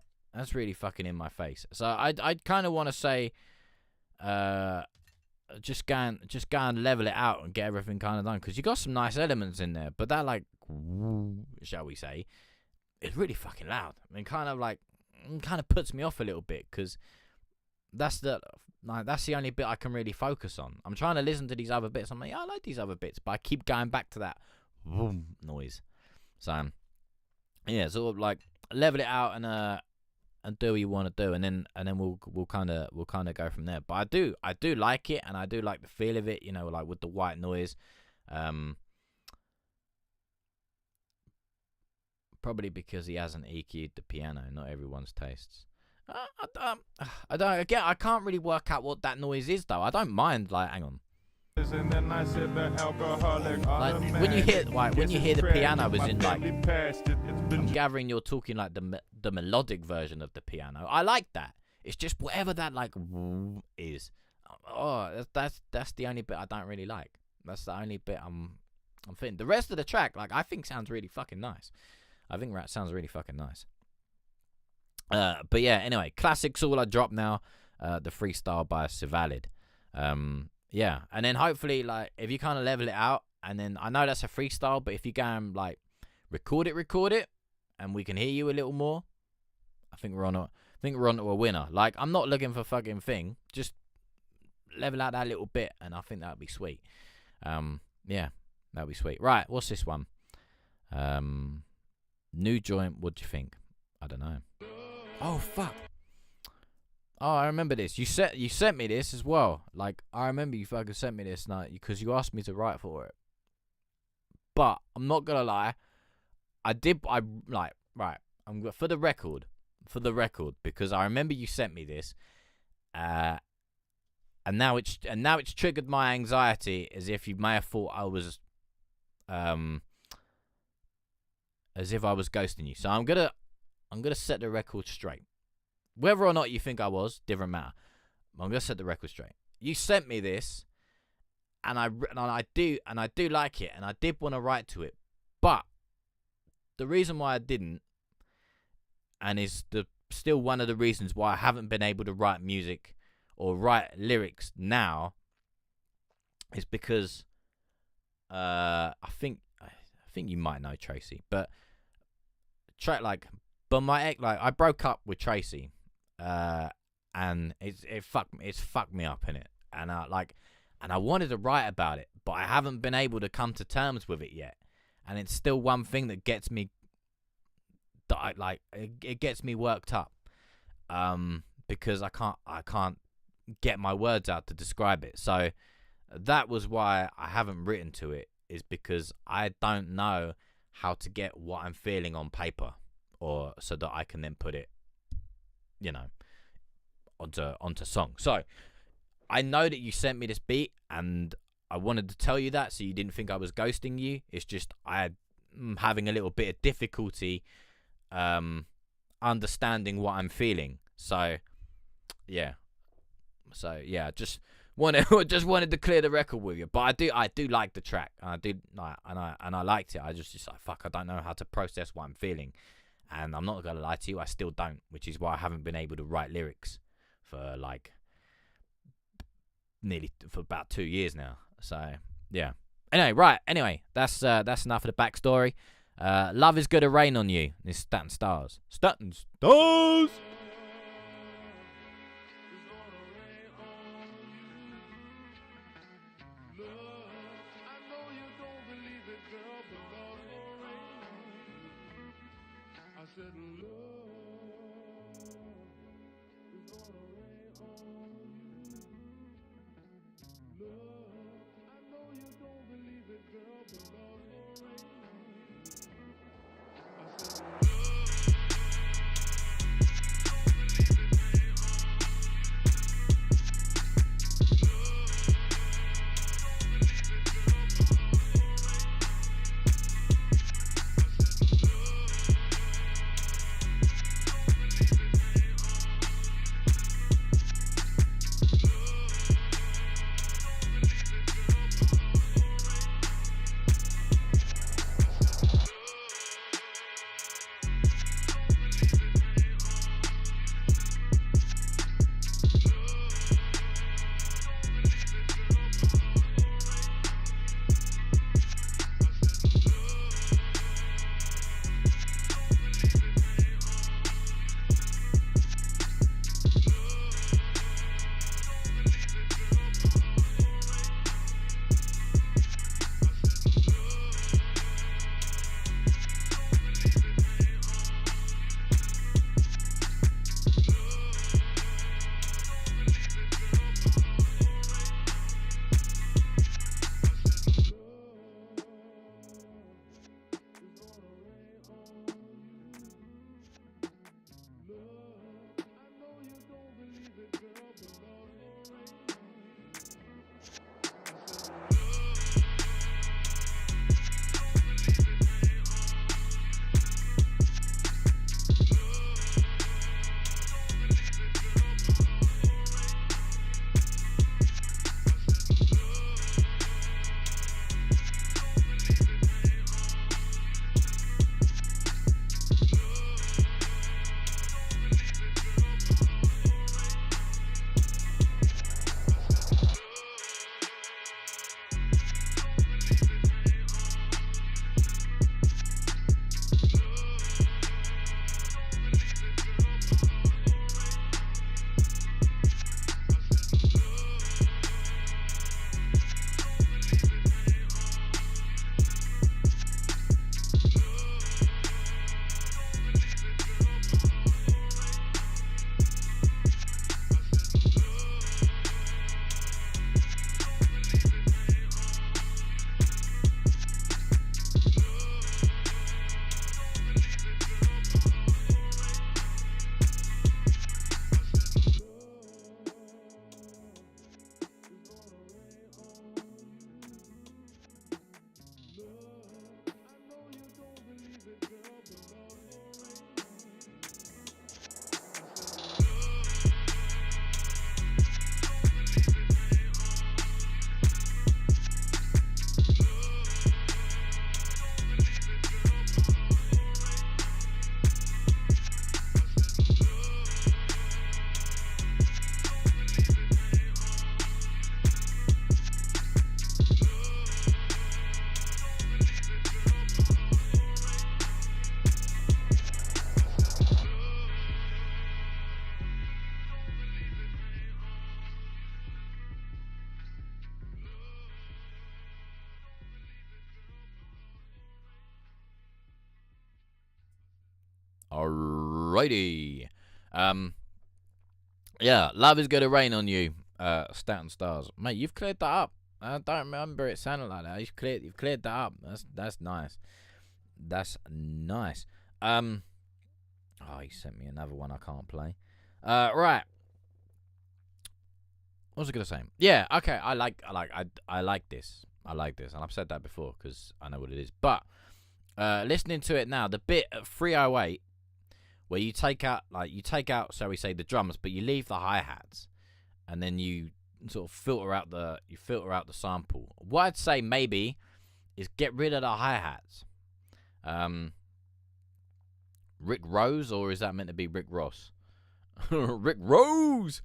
face. So I kind of want to say, just go and level it out and get everything kind of done, because you got some nice elements in there, but that like, shall we say, is really fucking loud. I mean, kind of puts me off a little bit, because that's the only bit I can really focus on. I'm trying to listen to these other bits. I'm like, yeah, I like these other bits, but I keep going back to that noise. So yeah, sort of like level it out and do what you want to do, and then we'll kind of go from there. But I do like it, and I do like the feel of it, you know, like with the white noise. Probably because he hasn't EQ'd the piano. Not everyone's tastes. I don't. Again, I can't really work out what that noise is, though. I don't mind. Like, hang on. And then I said the alcoholic like when you hear the piano is in like, I'm gathering you're talking like the melodic version of the piano. I like that. It's just whatever that like is. Oh, that's the only bit I don't really like. That's the only bit I'm thinking. The rest of the track, like, I think sounds really fucking nice. I think that sounds really fucking nice. But yeah, anyway, classics all I drop now. The freestyle by Savalid. yeah, and then hopefully, like, if you kind of level it out, and then I know that's a freestyle, but if you go and like record it, and we can hear you a little more, I think we're on to a winner. Like, I'm not looking for fucking thing, just level out that little bit, and I think that'd be sweet. Yeah, that'd be sweet. Right, what's this one? New joint. What do you think? I don't know. Oh fuck. Oh, I remember this. You sent me this as well. Like, I remember you fucking sent me this night because you asked me to write for it. But I'm not gonna lie, right. I'm for the record, because I remember you sent me this, and now it's triggered my anxiety, as if you may have thought I was, as if I was ghosting you. So I'm gonna set the record straight. Whether or not you think I was, different matter. I'm gonna set the record straight. You sent me this, and I do like it, and I did want to write to it, but the reason why I didn't, and is still one of the reasons why I haven't been able to write music or write lyrics now, is because I think you might know Tracy, but I broke up with Tracy, and it's fucked me up in it, and I wanted to write about it, but I haven't been able to come to terms with it yet, and it's still one thing that gets me, it gets me worked up, because I can't get my words out to describe it. So that was why I haven't written to it, is because I don't know how to get what I'm feeling on paper, or so that I can then put it, onto song. So I know that you sent me this beat, and I wanted to tell you that so you didn't think I was ghosting you. It's just I'm having a little bit of difficulty understanding what I'm feeling. So yeah, just wanted to clear the record with you. But I do like the track. I liked it. I just like, fuck, I don't know how to process what I'm feeling, and I'm not gonna lie to you, I still don't, which is why I haven't been able to write lyrics for about 2 years now. So yeah. Anyway, that's enough of the backstory. Love is gonna rain on you. It's Staten Stars. Staten Stars. Alrighty. Yeah, love is gonna rain on you. Staten Stars, mate. You've cleared that up. I don't remember it sounding like that. You've cleared that up. That's nice. That's nice. Oh, he sent me another one I can't play. Right. What was I gonna say? Yeah. Okay. I like this. I like this, and I've said that before because I know what it is. But listening to it now, the bit at 308 where you take out, shall we say, the drums, but you leave the hi-hats, and then you sort of filter out the sample. What I'd say maybe is get rid of the hi-hats. Rick Rose, or is that meant to be Rick Ross? Rick Rose.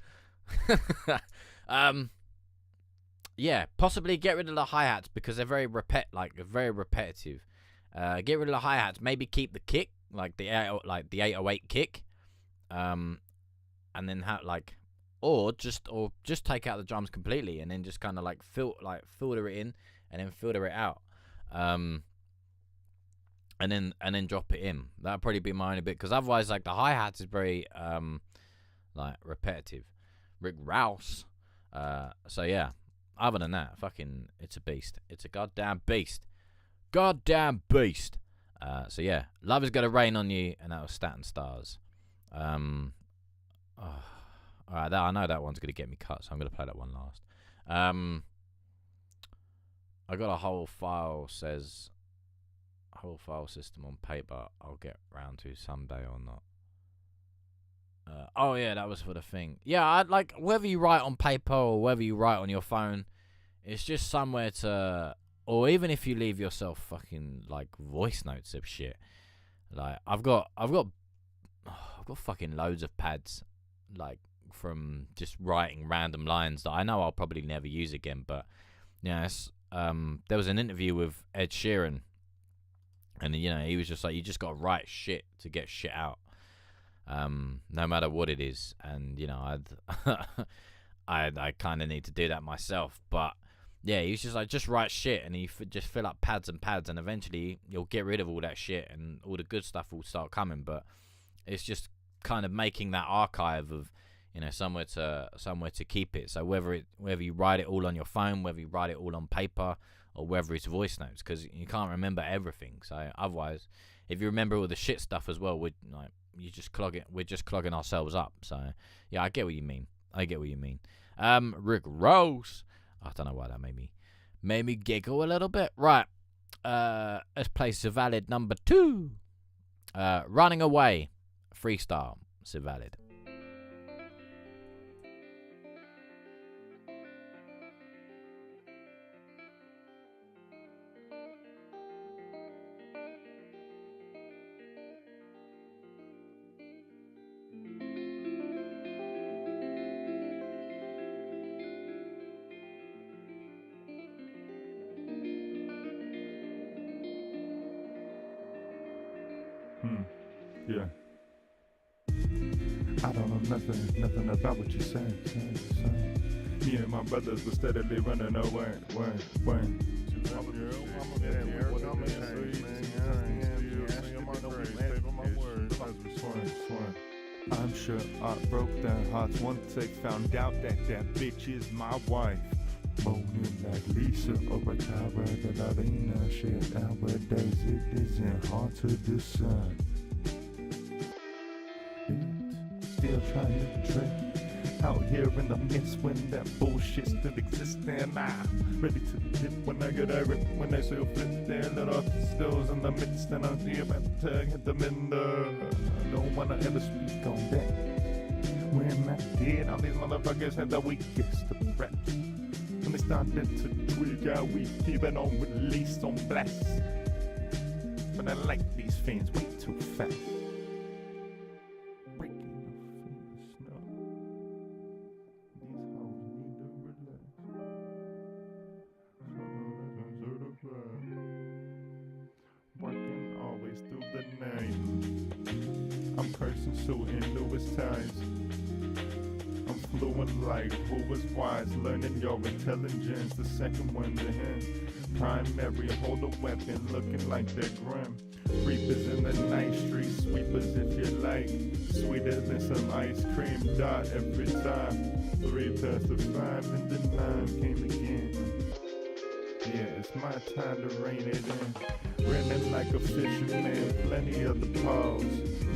Yeah, possibly get rid of the hi-hats because they're very repetitive. Get rid of the hi-hats. Maybe keep the kick, like the 808 kick, and then or just take out the drums completely and then just kind of filter it in and then filter it out, and then drop it in. That'd probably be my only bit because otherwise, the hi-hats is very repetitive. Rick Rouse. So yeah. Other than that, fucking, it's a beast. It's a goddamn beast. Goddamn beast. So yeah, Love Is Gonna Rain on You, and that was Staten Stars. Alright, I know that one's gonna get me cut, so I'm gonna play that one last. I got a whole file system on paper. I'll get round to someday or not. Oh yeah, that was for the thing. Yeah, I'd like whether you write on paper or whether you write on your phone, it's just somewhere to, or even if you leave yourself fucking voice notes of shit. I've got fucking loads of pads, from just writing random lines that I know I'll probably never use again. But yeah, there was an interview with Ed Sheeran, and he was just like, you just got to write shit to get shit out. No matter what it is, and I kind of need to do that myself. But yeah, he's just like, just write shit, and just fill up pads and pads, and eventually you'll get rid of all that shit, and all the good stuff will start coming. But it's just kind of making that archive of somewhere to keep it. So whether you write it all on your phone, whether you write it all on paper, or whether it's voice notes, because you can't remember everything. So otherwise, if you remember all the shit stuff as well, we're just clogging ourselves up. So yeah, I get what you mean. Rick Ross. I don't know why that made me giggle a little bit. Right. Let's play Valid number 2. Running Away. Freestyle. Valid. Yeah. I don't know nothing about what you're saying. Me and my brothers were steadily running away. I'm sure I broke their hearts once they found out that bitch is my wife. Moaning like Lisa over Cara Delevingne. Shit, nowadays it isn't hard to discern. Still trying to trick out here in the midst when that bullshit still exists, and I'm ready to dip when I get a rip. When they still flip their little pistols in the midst, and I'm about to hit them in the. I don't wanna ever speak on that. When I did, all these motherfuckers had the weakest of reps. When they started to tweak out, we keep it on release on blast. But I like these fans way too fast. Working always through the night. I'm cursing so into his ties. I'm fluent like who was wise, learning your intelligence. The second one to him. Primary, hold a weapon, looking like they're grim. Creepers in the night, street sweepers if you like. Sweeter than some ice cream dot every time. 3 past the 5 and the 9 came again. Yeah, it's my time to rein it in. Grinning like a fisherman, plenty of the pose.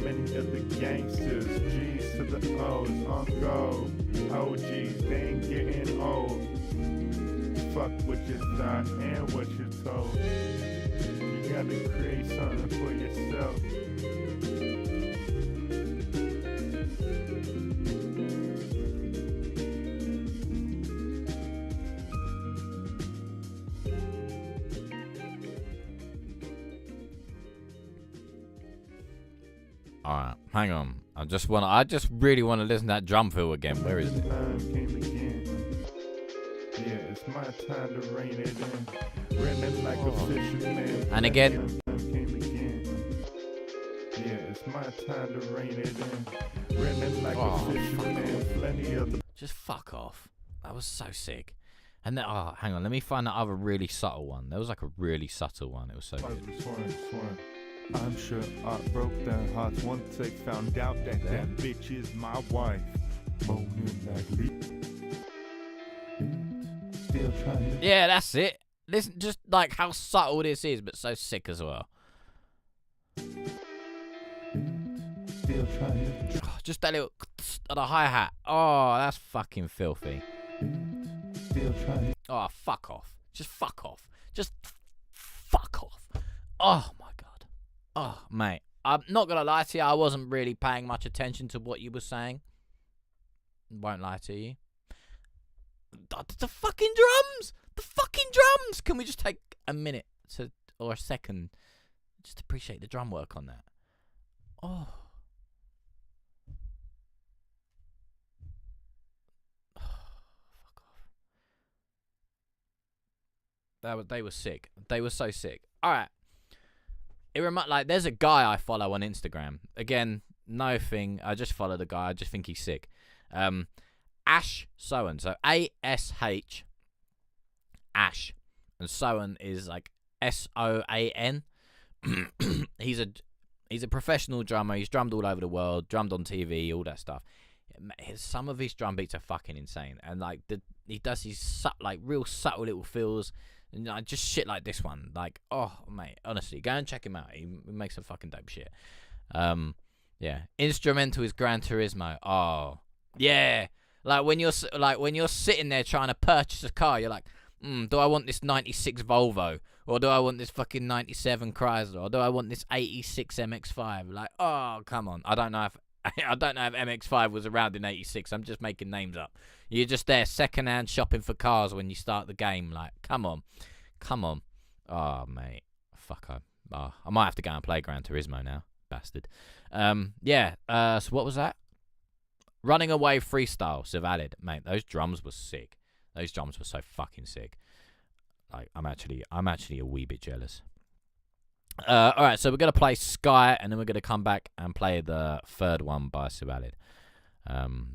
Many of the gangsters, G's to the O's, on go. OGs, they ain't getting old. Fuck what you thought and what you told. You gotta create something for yourself. Alright, hang on. I just really want to listen to that drum fill again. Where is it? Came again. Yeah, it's my time to rein it in. Grinning like a fisherman. And again. Came again. Yeah, it's my time to rein it in. Grinning like a fisherman. Plenty of the. Just fuck off. That was so sick. And then, hang on. Let me find that other really subtle one. There was like a really subtle one. It was so good. I'm sure art broke their hearts once they found out that that bitch is my wife. Moaning like still trying to. Yeah, that's it. Listen, just like how subtle this is, but so sick as well. Still trying to. Just that little the hi-hat. Oh, that's fucking filthy. Still trying. Oh, fuck off. Just fuck off. Just fuck off. Oh my god. Oh, mate. I'm not gonna lie to you, I wasn't really paying much attention to what you were saying. Won't lie to you. The fucking drums! The fucking drums! Can we just take a minute or a second just to appreciate the drum work on that? Oh. Fuck off. They were sick. They were so sick. Alright. There's a guy I follow on Instagram. Again, no thing. I just follow the guy. I just think he's sick. Ash Sohan. So ASH Ash. And Sohan is like SOAN. He's a professional drummer. He's drummed all over the world, drummed on TV, all that stuff. Some of his drum beats are fucking insane. And like he does these real subtle little fills. And just shit like this one. Like, oh, mate, honestly, go and check him out. He makes some fucking dope shit. Yeah. Instrumental is Gran Turismo. Oh, yeah. Like when you're sitting there trying to purchase a car, you're like, do I want this 96 Volvo? Or do I want this fucking 97 Chrysler? Or do I want this 86 MX-5? Like, oh, come on. I don't know if MX-5 was around in 86. I'm just making names up. You're just there second-hand shopping for cars when you start the game. Like, come on. Oh, mate. Fuck. I might have to go and play Gran Turismo now. Bastard. Yeah. So what was that? Running Away Freestyle. Valid. Mate, those drums were sick. Those drums were so fucking sick. Like, I'm actually a wee bit jealous. Alright, so we're going to play Sky, and then we're going to come back and play the third one by Valid.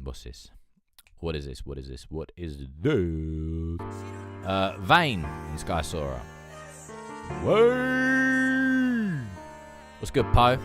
What's this? What is this? Vane in Sky Sora. Whoa! What's good, Poe?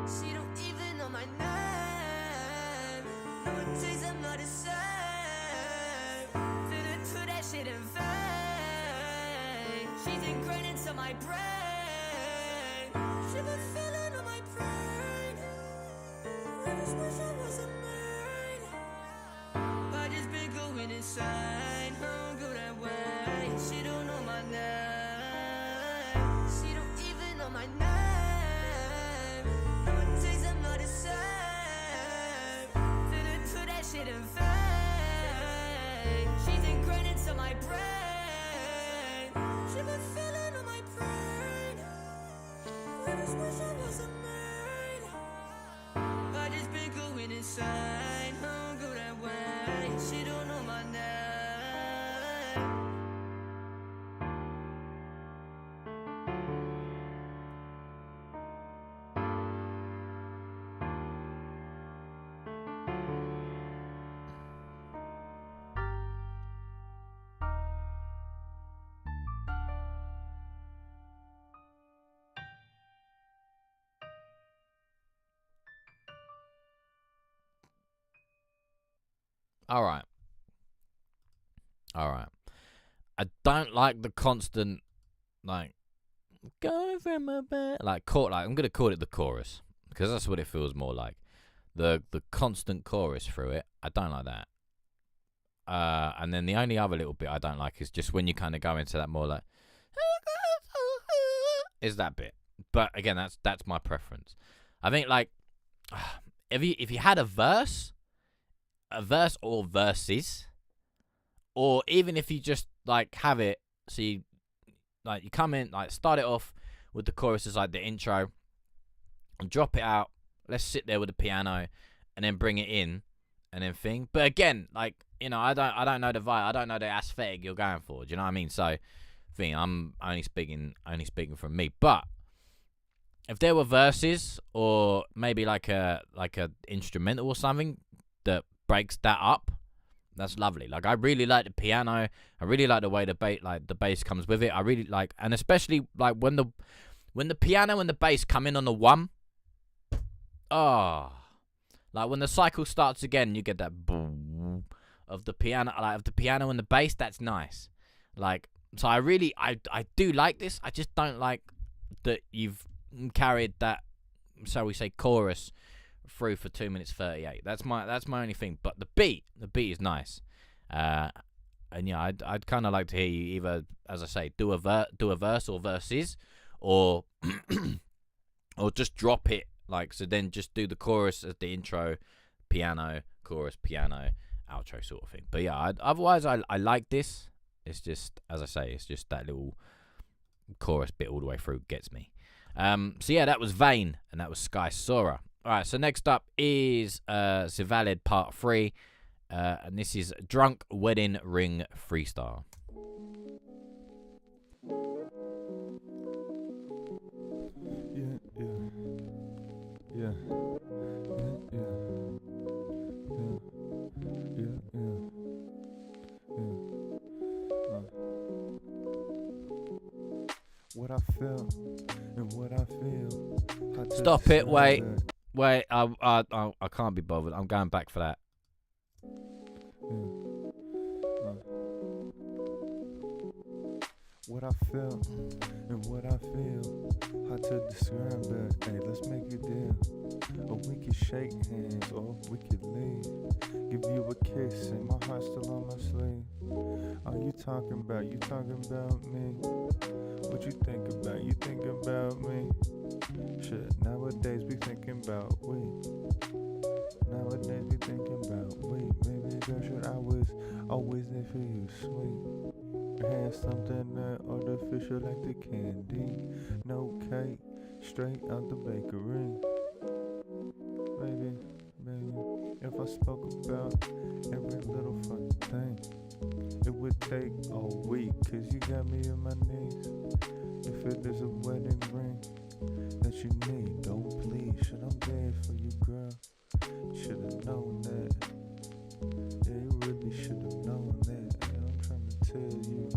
She don't even know my name. Nowadays I'm not the same. Didn't put that shit in vain. She's ingrained into my brain. She been feeling on my brain. I just wish I wasn't made. I just been going insane. Don't go that way. She don't know my name. She don't even know my name. Nowadays I'm not the same. Didn't put that shit in vain. She's ingrained into my brain. She been feeling on my brain. I just wish I wasn't made. I just been going insane. Don't go that way. She don't know my name. All right. I don't like the constant, like, going from my bed. Like, I'm gonna call it the chorus because that's what it feels more like. The constant chorus through it. I don't like that. And then the only other little bit I don't like is just when you kind of go into that more like, is that bit. But again, that's my preference. I think like, if you had a verse or verses, or even if you just like have it, so you come in, like start it off with the choruses like the intro, and drop it out. Let's sit there with the piano, and then bring it in, and then thing. But again, like, you know, I don't know the vibe, I don't know the aesthetic you're going for. Do you know what I mean? So, I'm only speaking from me. But if there were verses or maybe like a instrumental or something that breaks that up, that's lovely. Like, I really like the piano. I really like the way the bass comes with it. I really like, and especially like when the piano and the bass come in on the one. Oh, like when the cycle starts again, you get that boom of the piano, and the bass. That's nice. Like, so I do like this. I just don't like that you've carried that, shall we say, chorus through for 2 minutes 38. That's my only thing. But the beat is nice. And yeah, I'd kind of like to hear you either, as I say, do a verse or verses, or or just drop it. Like, so then just do the chorus as the intro, piano, chorus, piano, outro sort of thing. But yeah, otherwise I like this. It's just, as I say, it's just that little chorus bit all the way through gets me. So yeah, that was Vain, and that was Sky Sora. Alright, so next up is Zivalid Part 3, and this is Drunk Wedding Ring Freestyle. Yeah. What I felt and what I feel. Stop it! Wait. I can't be bothered. I'm going back for that. What I felt and what I feel, hard to describe, but hey, let's make a deal. Or we could shake hands, or we could leave. Give you a kiss, and my heart's still on my sleeve. Are you talking about? You talking about me? What you think about? You think about me? Shit, nowadays we thinking about we. Nowadays we thinking about we. Maybe girl, shit, I was always there for you, sweet. Had something that artificial like the candy. No cake, straight out the bakery. Baby, if I spoke about every little fucking thing, it would take a week, cause you got me on my knees. If it is a wedding ring that you need, don't please. Shit, I'm there for you, girl. Should've known that. Yeah, you really should've known that. Yeah, I'm trying to tell you.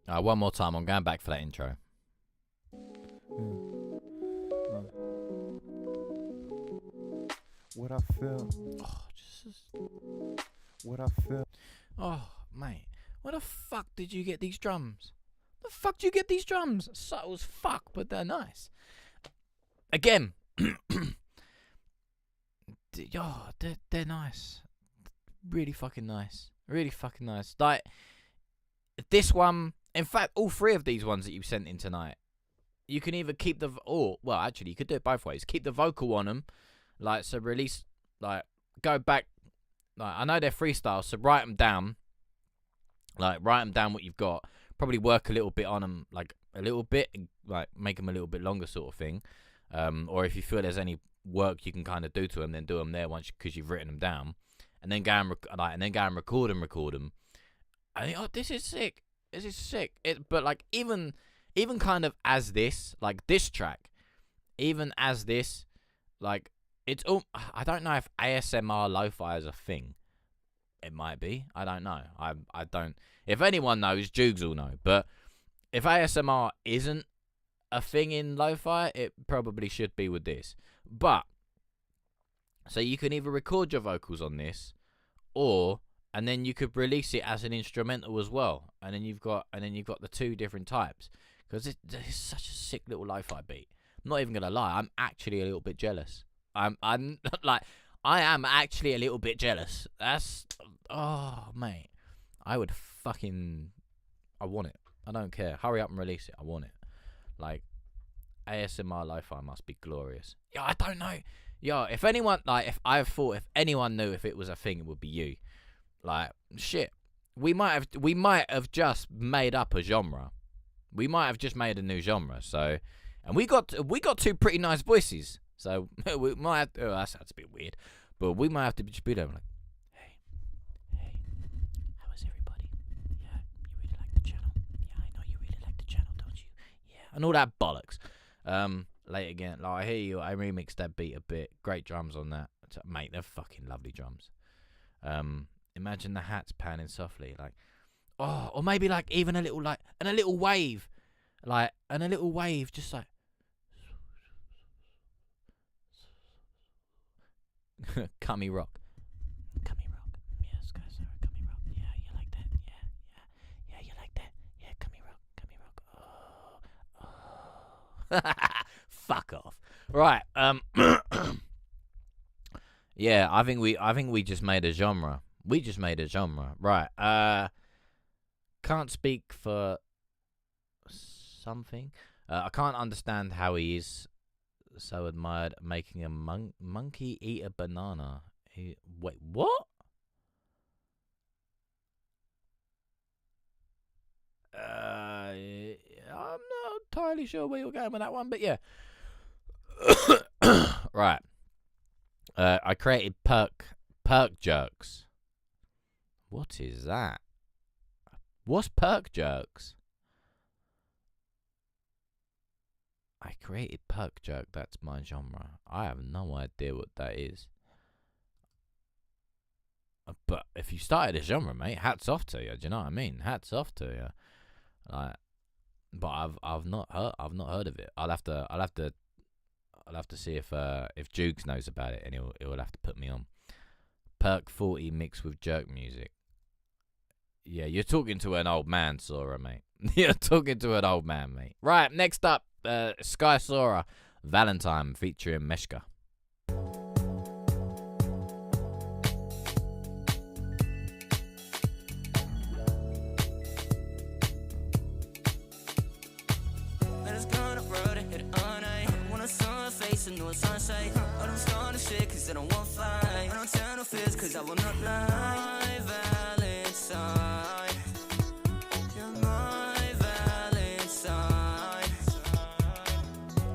One more time. I'm going back for that intro. What I feel. Oh, Jesus. What I feel. Oh, mate. Where the fuck did you get these drums? The fuck did you get these drums? Subtle as fuck, but they're nice. Again. They're nice. Really fucking nice. Really fucking nice. Like, this one, in fact, all three of these ones that you sent in tonight, you can either keep the, well, actually, you could do it both ways. Keep the vocal on them, like, so release, like, go back, like, I know they're freestyle, so write them down, like, write them down what you've got, probably work a little bit on them, like, a little bit, like, make them a little bit longer sort of thing, or if you feel there's any work you can kind of do to them, then do them there once, because you've written them down, and then go and, record them, I think, oh, this is sick, but, like, even kind of as this, like, this track, even as this, like, it's all, I don't know if ASMR lo-fi is a thing. It might be. I don't know. I don't. If anyone knows, Jugs will know. But if ASMR isn't a thing in lo-fi, it probably should be with this. But, so you can either record your vocals on this, and then you could release it as an instrumental as well. And then you've got the two different types. Because it's such a sick little lo-fi beat. I'm not even gonna lie, I'm actually a little bit jealous. I'm like, I am actually a little bit jealous. That's, oh mate, I want it. I don't care. Hurry up and release it. I want it. Like, ASMR lo-fi must be glorious. Yeah, I don't know. Yeah, if anyone knew if it was a thing, it would be you. Like, shit, we might have just made up a genre. We might have just made a new genre. So, and we got two pretty nice voices. So we might have to, that sounds a bit weird, but we might have to just be there like, hey, how is everybody? Yeah, you really like the channel? Yeah, I know you really like the channel, don't you? Yeah, and all that bollocks. Late again, like, I hear you, I remixed that beat a bit. Great drums on that. Mate, they're fucking lovely drums. Imagine the hats panning softly, like, oh, or maybe like even a little, like, and a little wave, like, and a little wave, just like, Cummy rock. Yeah, Sky Sarah, Cummy rock. Yeah, you like that? Yeah, you like that? Yeah, Cummy rock. Oh. Fuck off. Right. Yeah, I think we just made a genre. Right. Can't speak for something. I can't understand how he is so admired making a monkey eat a banana. Wait, what? I'm not entirely sure where you're going with that one, but yeah. Right. I created perk jerks. What is that? What's perk jerks? I created perk jerk. That's my genre. I have no idea what that is. But if you started a genre, mate, hats off to you. Do you know what I mean? Hats off to you. Like, but I've not heard of it. I'll have to see if Jugs knows about it, and he'll have to put me on. Perk 40 mixed with jerk music. Yeah, you're talking to an old man, Sora, mate. You're talking to an old man, mate. Right, next up, Sky Sora, Valentine featuring Meshka. No sunshine, I don't start the shit cause I don't want fight. I don't tell no fears cause I will not lie. Valentine, you're my Valentine.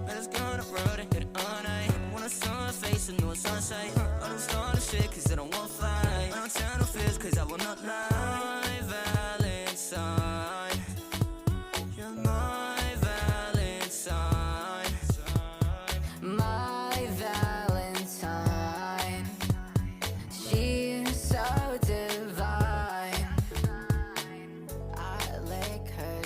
I just gonna road and hit it all night. When I saw her face and no sunshine, I don't start the shit cause I don't want fight. I don't tell no fears cause I will not lie. Valentine, you're my Valentine. My Valentine, she's so divine. I like her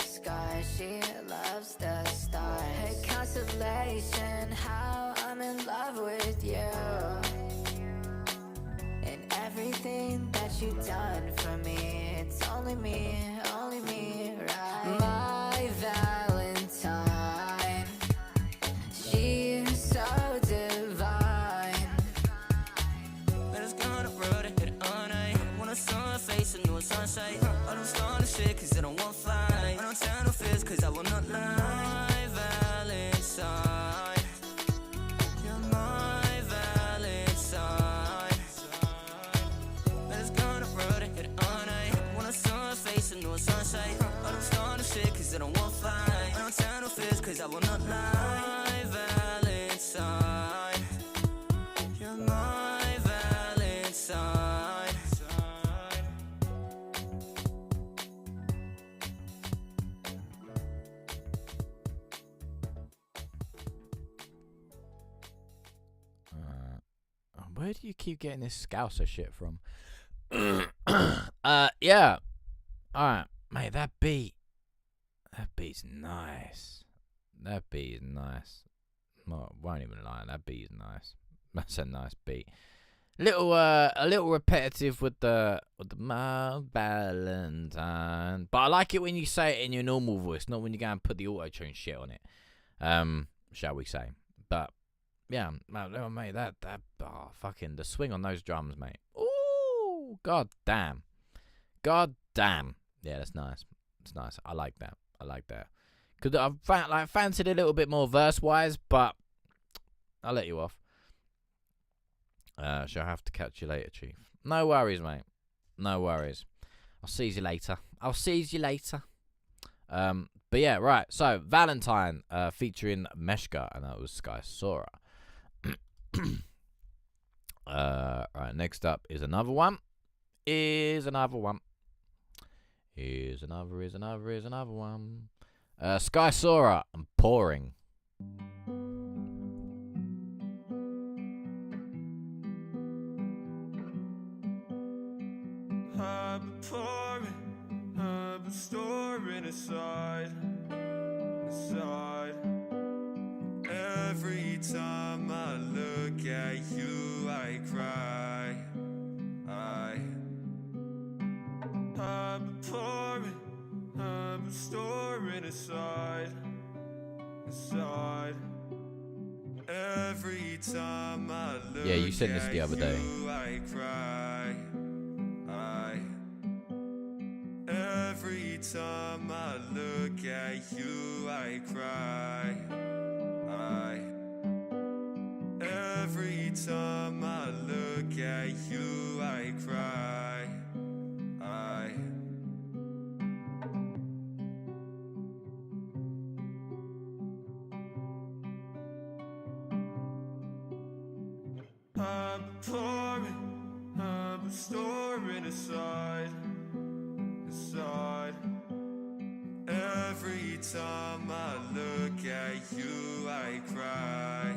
sunshine. I don't start shit cause I don't want fight. I don't tell no fears cause I will not lie. Valentine, you're my Valentine. Let's go on the road and hit it all night. When I saw her face, I knew it sunshine. I don't start shit cause I don't want fight. I don't tell no fears cause I will not lie. Valentine, you're my Valentine. Where do you keep getting this Scouser shit from? Yeah. Alright, mate, that beat's nice. That beat is nice. Well, won't even lie, that beat is nice. That's a nice beat. A little repetitive with the my Valentine. But I like it when you say it in your normal voice, not when you go and put the auto-tune shit on it. Shall we say. But yeah, mate, that fucking the swing on those drums, mate. Ooh, god damn. God damn. Yeah, that's nice. It's nice. I like that. Cause I've fancied a little bit more verse-wise, but I'll let you off. Shall have to catch you later, Chief. No worries, mate. No worries. I'll see you later. But yeah, right. So Valentine, featuring Meshka, and that was Sky Sora. Right. Next up is another one. Sky Sora and Pouring. I've been pouring, I've been storing aside. Every time I look at you, I cry. I've been pouring, I've been storing aside. Every time I look Yeah, you said this the other day. I cry. Every time I look at you, I cry. Every time I look at you, I cry. I've been pouring, I've been storing aside. Every time I look at you, I cry.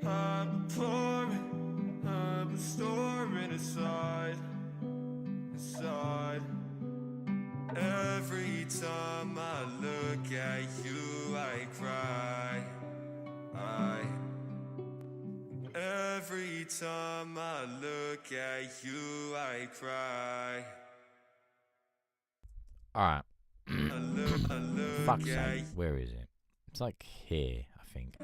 I've been pouring, I've been storing aside. Every time I look at you, I cry. Every time I look at you, I cry. Alright. Fuck's sake, where is it? It's like here, I think.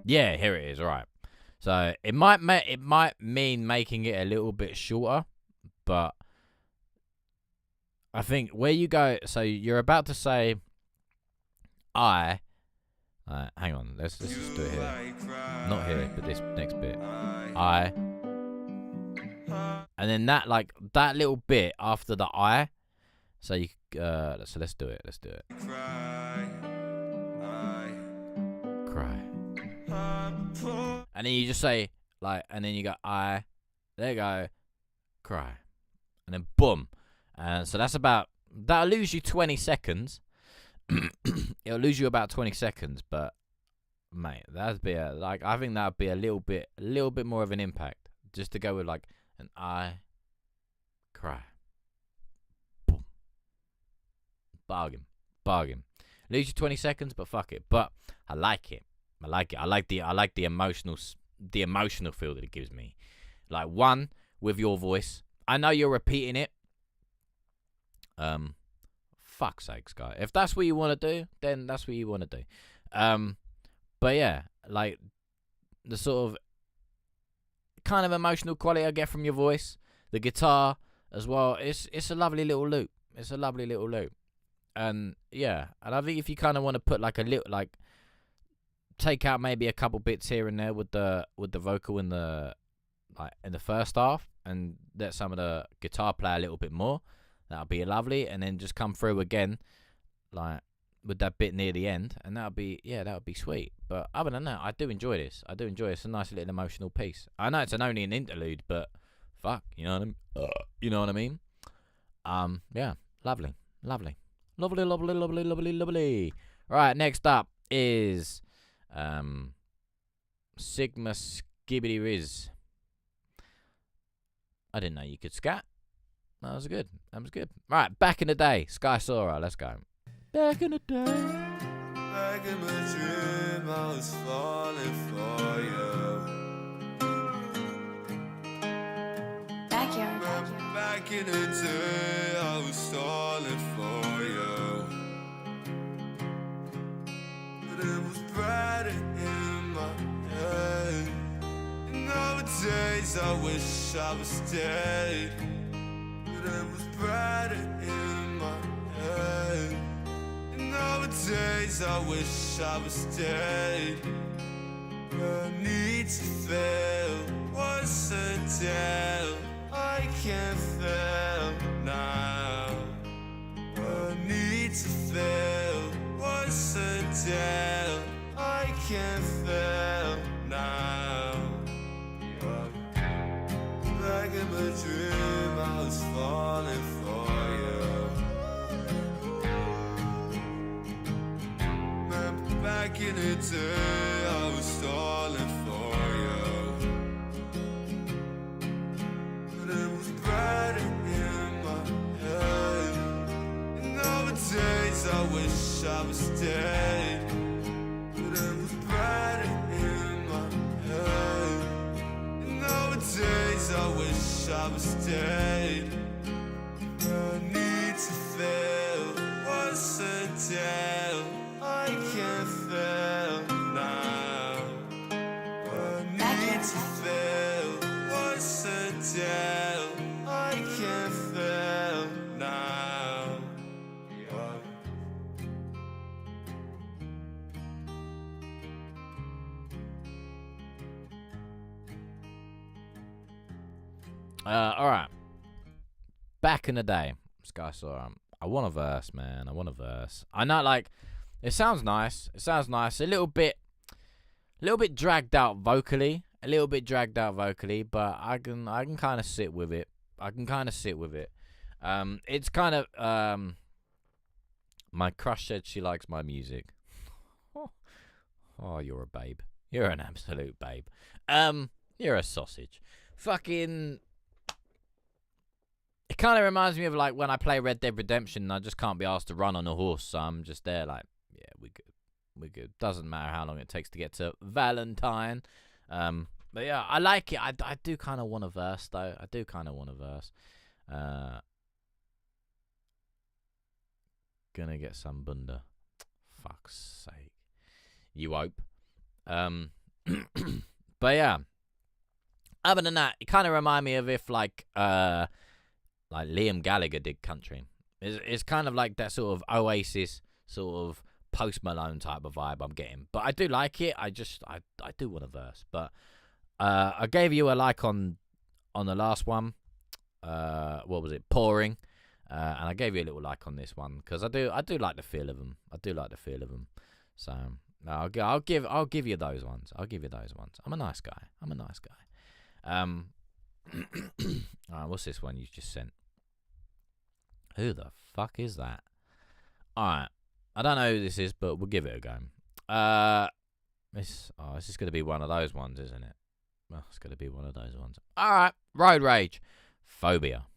Yeah, here it is. Right. So it might mean making it a little bit shorter, but I think where you go. So you're about to say, hang on. Let's just do it here. Not here, but this next bit. And then that little bit after the I. So you so let's do it. Cry. And then you just say and then you go I. There you go. Cry. And then boom. And so that'll lose you 20 seconds. It'll lose you about 20 seconds, but mate, that'd be I think that'd be a little bit more of an impact. Just to go with an I cry. Boom. Bargain. Lose you 20 seconds, but fuck it. But I like it. I like the emotional feel that it gives me. One, with your voice. I know you're repeating it. Fuck's sake, Sky. If that's what you want to do, then that's what you want to do. But yeah, the sort of kind of emotional quality I get from your voice, the guitar as well. It's a lovely little loop. It's a lovely little loop. And yeah, and I think if you kind of want to put like a little, like, take out maybe a couple bits here and there with the vocal in the first half, and let some of the guitar play a little bit more, that'll be lovely. And then just come through again, like with that bit near the end, and that would be sweet. But other than that, I do enjoy this. It's a nice little emotional piece. I know it's only an interlude, but fuck, you know what I mean? You know what I mean? Yeah, lovely. Right, next up is Sigma Skibbity Riz. I didn't know you could scat. That was good. Right, Back in the Day, Sky Sora, let's go. Back in the day. Back in my dream, I was falling for you. Back in the day, I was stalling for you. But it was brighter in my head. And nowadays I wish I was dead. But it was brighter in my head. And nowadays I wish I was dead. I need to fail once and down. I can't fail now. I need to fail once and down. I can't fail now. Back in my dream, I was falling for you. Man, back in the day, I was stalling for you. Brighter in my head. And nowadays I wish I was dead. But it was brighter in my head. And nowadays I wish I was dead. I need to fail once and down. I can't fail now. I need to fail once and down. I can't fail now. All right. Back in the Day, Sky Sora. I want a verse, man. I know, like, it sounds nice. A little bit dragged out vocally. But I can kind of sit with it. It's kind of my crush said she likes my music. Oh, you're a babe. You're an absolute babe. You're a sausage. Fucking. It kind of reminds me of like when I play Red Dead Redemption and I just can't be asked to run on a horse, so I'm just there like, yeah, we're good. Doesn't matter how long it takes to get to Valentine. But yeah, I like it. I do kind of want a verse, though. Gonna get some bunda. Fuck's sake. You hope. But yeah. Other than that, it kind of remind me of if like Liam Gallagher did country. It's kind of like that sort of Oasis, sort of Post Malone type of vibe I'm getting. But I do like it. I do want a verse. But I gave you a like on the last one. What was it? Pouring. And I gave you a little like on this one because I do like the feel of them. So I'll give you those ones. I'm a nice guy. Alright, what's this one you just sent? Who the fuck is that? Alright, I don't know who this is, but we'll give it a go. This is going to be one of those ones, isn't it? Well, it's going to be one of those ones. Alright, Road Rage. Phobia.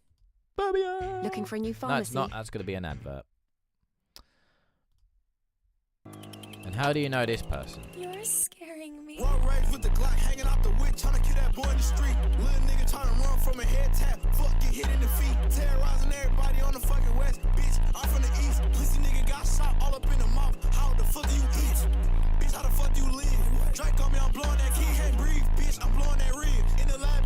Looking for a new pharmacy? No, it's not. That's going to be an advert. And how do you know this person? You're scaring me. Road rage with the Glock hanging out the whip, trying to kill that boy in the street. Little nigga trying to run from a head tap. Fuck, get hit in the feet. Terrorizing everybody on the fucking west. Bitch, I'm from the east. Pussy nigga got shot all up in the mouth. How the fuck do you eat? Bitch, how the fuck do you live? Drake on me, I'm blowing that key, can't breathe. Bitch, I'm blowing that rib. In the lab,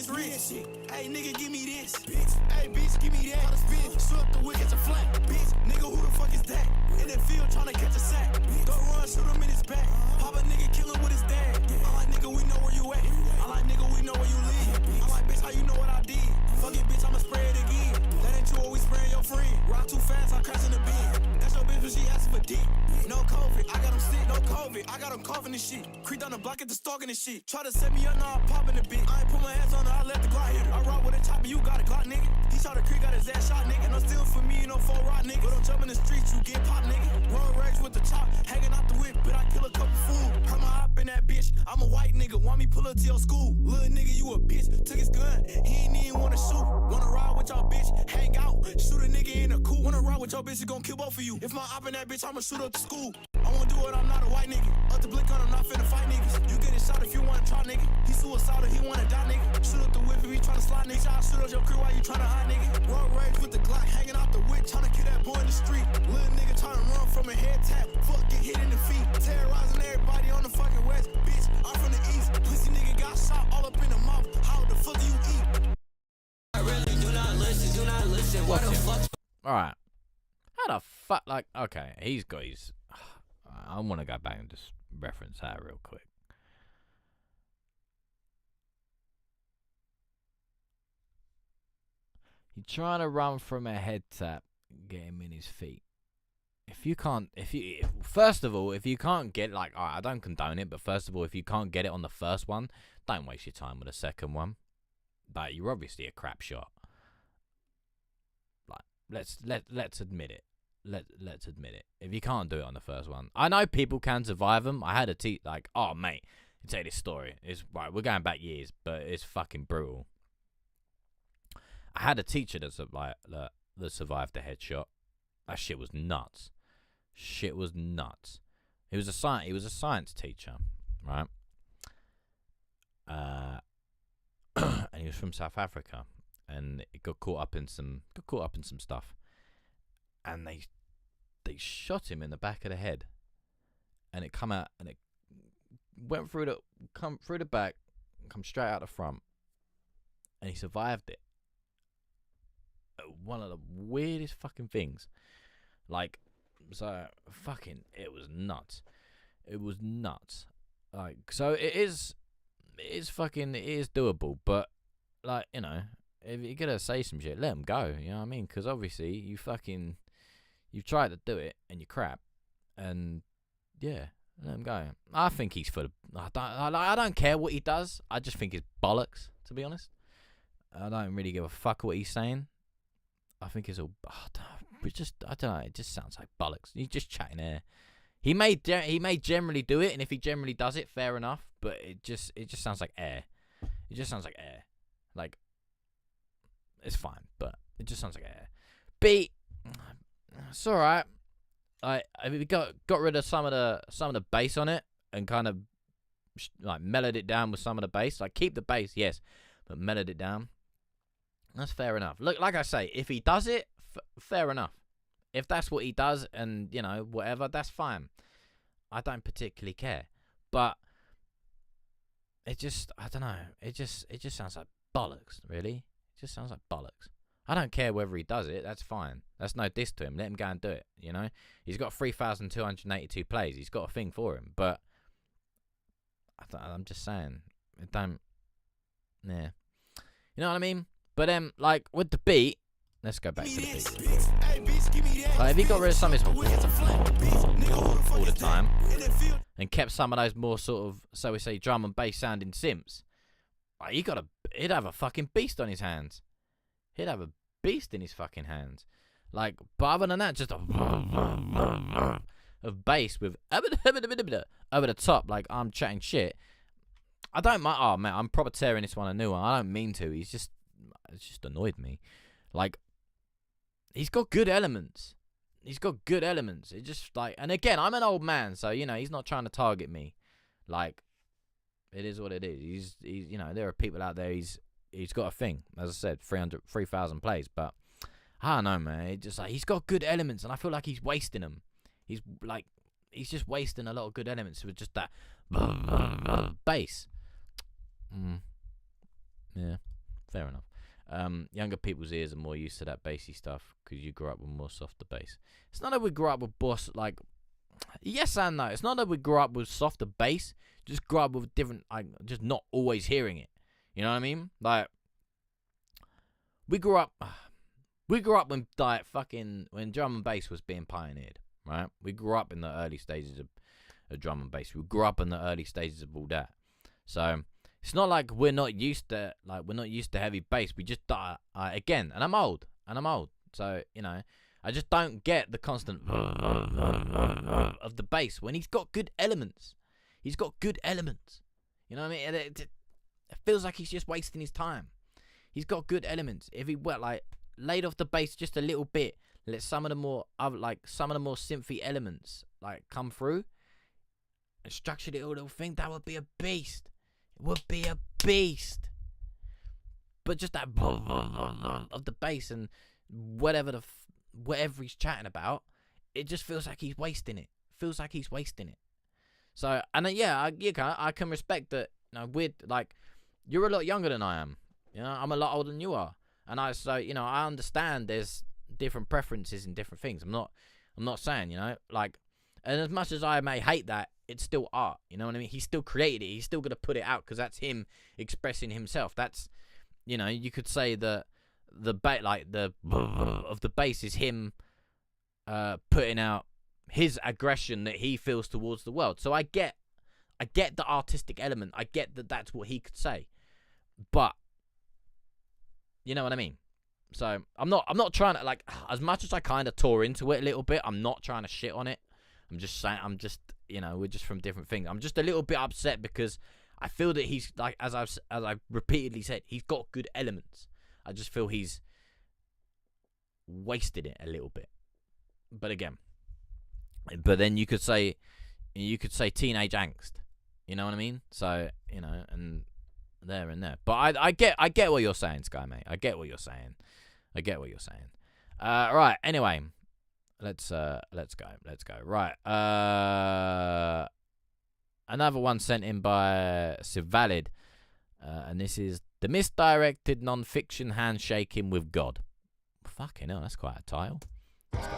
it's rich. Hey, nigga, give me this. Bitch, hey, bitch, give me that. Try to spin, shoot up the wick, catch a flat. Bitch, nigga, who the fuck is that? In the field trying to catch a sack. Go run, shoot him in his back. Pop a nigga, kill him with his dad. I like nigga, we know where you at. I like nigga, we know where you live. I like bitch, how you know what I did? Fuck it, bitch, I'ma spray it again. That ain't you always spraying your friend. Rock too fast, I'm crashing the bin. That's your bitch when she asking for dick. No COVID, I got him sick. No COVID, I got him coughing and shit. Creep down the block at the stalking and shit. Try to set me up, now I'm popping a bit. I ain't put my hands on her, I let the Glock hit her. I rock with a chopper, you got a Glock, nigga. He shot a creek, got his ass shot, nigga. No steal for me, no full rock, nigga. But don't jump in the streets, you get popped, nigga. Run rage with the chop, hanging out the whip, but I kill a couple fools. Hurt my op in that bitch, I'm a white nigga. Want me pull up to your school? Little nigga, you a bitch, took his gun, he ain't even wanna shoot. Wanna ride with your bitch, hang out, shoot a nigga in a coupe. Wanna ride with your bitch, he gon' kill both of you. If my op in that bitch, I'ma shoot up the school. I won't do it, I'm not a white nigga. Up the blick on, I'm not finna fight niggas. You getting shot if you wanna try, nigga. He suicidal, he wanna die, nigga. Shoot up the whip if he tryna slide, nigga. I'll shoot up your crew while you tryna hide, nigga. Road rage with the Glock, hanging out the whip, tryna kill that boy in the street. Little nigga tryna run from a head tap. Fuck, get hit in the feet. Terrorizing everybody on the fucking west. Bitch, I'm from the east. Pussy nigga got shot all up in the mouth. How the fuck do you eat? I really do not listen. What the fuck? Alright. How the fuck, like, okay, he's got his... I want to go back and just reference that real quick. You're trying to run from a head tap, get him in his feet. First of all, if you can't get, like, alright, I don't condone it, but first of all, if you can't get it on the first one, don't waste your time with the second one. Like, you're obviously a crap shot. Like, let's admit it. Let's admit it. If you can't do it on the first one, I know people can survive them. I had a like, oh mate, I'll tell you this story. It's right. We're going back years, but it's fucking brutal. I had a teacher that survived the headshot. That shit was nuts. Shit was nuts. He was a science teacher, right? And he was from South Africa, and it got caught up in some stuff, and they shot him in the back of the head, and it come out, and it went through the back, come straight out the front, and he survived it. One of the weirdest fucking things, like, so fucking, it was nuts. It was nuts. Like, so it is doable, but, like, you know, if you're gonna say some shit, let him go. You know what I mean? Because obviously you've tried to do it and you're crap, and yeah, let him go. I think he's full of. I don't care what he does. I just think it's bollocks, to be honest. I don't really give a fuck what he's saying. I think it's all. I don't know. It just sounds like bollocks. He's just chatting air. He may generally do it, and if he generally does it, fair enough. But it just sounds like air. It just sounds like air. Like, it's fine, but it just sounds like air. B, it's all right. I mean, we got rid of some of the bass on it, and kind of like mellowed it down with some of the bass. Like, keep the bass, yes, but mellowed it down. That's fair enough. Look, like I say, if he does it, fair enough. If that's what he does, and, you know, whatever, that's fine. I don't particularly care. But it just, I don't know. It just sounds like bollocks, really. It just sounds like bollocks. I don't care whether he does it. That's fine. That's no diss to him. Let him go and do it, you know. He's got 3,282 plays. He's got a thing for him. But I'm just saying, it don't, yeah. You know what I mean? But like, with the beat, let's go back to the beat. Like, if he got rid of some of his all the time, and kept some of those more sort of, so we say, drum and bass sounding synths, like, he'd have a fucking beast on his hands. He'd have a beast in his fucking hands. Like, but other than that, just a of bass with over the top, like I'm chatting shit. I don't mind. Oh man, I'm proper tearing this one a new one. I don't mean to. It's just annoyed me. Like, he's got good elements. It just, like, and again, I'm an old man, so, you know, he's not trying to target me. Like, it is what it is. He's you know, there are people out there. He's got a thing. As I said, 3,000 plays, but I don't know, man. It's just like, he's got good elements, and I feel like he's wasting them. He's just wasting a lot of good elements with just that bass. Yeah. Fair enough. Younger people's ears are more used to that bassy stuff because you grew up with more softer bass. It's not that we grew up with like, yes and no. It's not that we grew up with softer bass. Just grew up with different, like, just not always hearing it. You know what I mean? Like, we grew up when when drum and bass was being pioneered, right? We grew up in the early stages of drum and bass. We grew up in the early stages of all that. So it's not like we're not used to heavy bass. We just again, and I'm old. So, you know, I just don't get the constant of the bass when he's got good elements. He's got good elements. You know what I mean? It feels like he's just wasting his time. He's got good elements. If he laid off the bass just a little bit, let some of the more synthy elements come through and structured it a little thing, that would be a beast. It would be a beast. But just that of the bass and whatever he's chatting about, it just feels like he's wasting it. So, and I can respect that. You know, you're a lot younger than I am. You know, I'm a lot older than you are, and I understand there's different preferences and different things. I'm not saying, you know, like, and as much as I may hate that, it's still art. You know what I mean? He still created it. He's still gonna put it out because that's him expressing himself. That's, you know, you could say the of the bass is him putting out his aggression that he feels towards the world. So I get the artistic element. I get that that's what he could say, but you know what I mean. So I'm not trying to, like, as much as I kind of tore into it a little bit, I'm not trying to shit on it. I'm just saying, you know, we're just from different things. I'm just a little bit upset because I feel that he's, like, as I've repeatedly said, he's got good elements. I just feel he's wasted it a little bit. But then you could say teenage angst. You know what I mean? So, you know, and there and there. But I get what you're saying, Sky, mate. I get what you're saying. Right. Anyway, let's go. Right. Another one sent in by Sivalid, and this is the misdirected non-fiction handshaking with God. Fucking hell, that's quite a title. Let's go.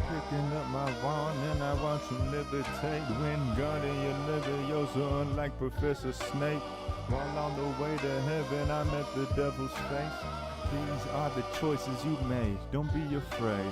Picking up my wand and I want you levitate. When God in your liver, unlike Professor Snape. While on the way to heaven, I met the devil's face. These are the choices you made, don't be afraid.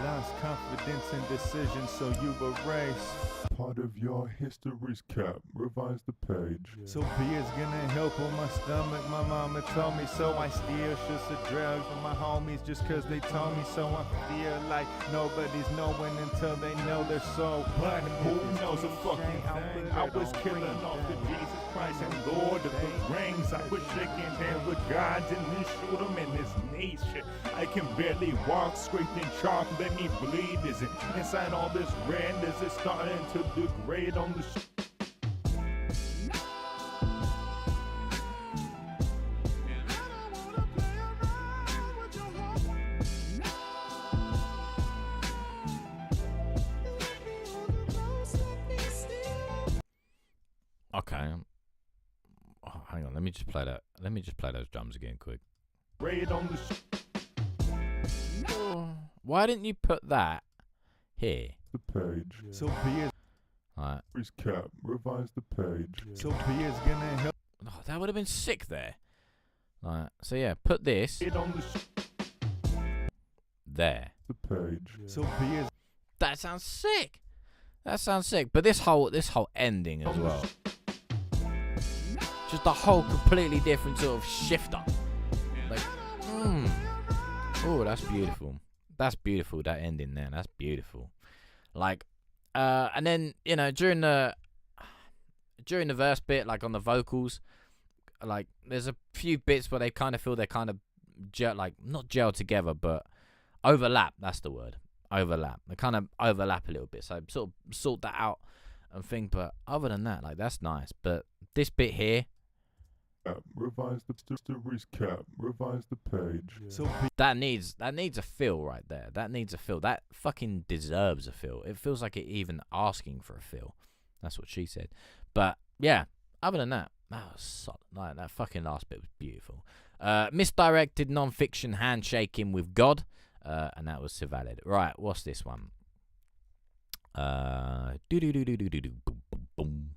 Lost confidence in decisions, so you erase part of your history's cap. Revise the page. So beer's gonna help on my stomach. My mama told me so. I steal shits of drugs from my homies just cause they told me so. I feel like nobody's knowing until they know their soul. But who knows a fucking thing? I was killing off the Jesus Christ and Lord of the Rings. I was shaking hands with God and then shoot him in his knees. Shit, I can barely walk, scraping chalk, let me bleed. Is it inside all this red? Is it starting to degrade on the Okay. Oh, hang on, let me just play that. Let me just play those drums again quick. Why didn't you put that here? The page. So be it. Alright. Cap. Revise the page. So be is gonna help. Oh, that would have been sick there. Alright. So yeah, put this there. The page. So be is. That sounds sick. But this whole ending as well. Just a whole completely different sort of shifter. Like, oh, that's beautiful. That's beautiful, that ending there. That's beautiful. Like, and then, you know, during the verse bit, like on the vocals, like there's a few bits where they kind of feel they're kind of not gel together, but overlap. That's the word. Overlap. They kind of overlap a little bit. So sort of sort that out and think. But other than that, like, that's nice. But this bit here. Revise the story's cap. Revise the page. So that needs a feel right there. That needs a feel. That fucking deserves a feel. It feels like it even asking for a feel. That's what she said. But yeah, other than that, that was solid. Like, that fucking last bit was beautiful. Misdirected non-fiction handshaking with God, and that was Sivalid. Right, what's this one? Boom.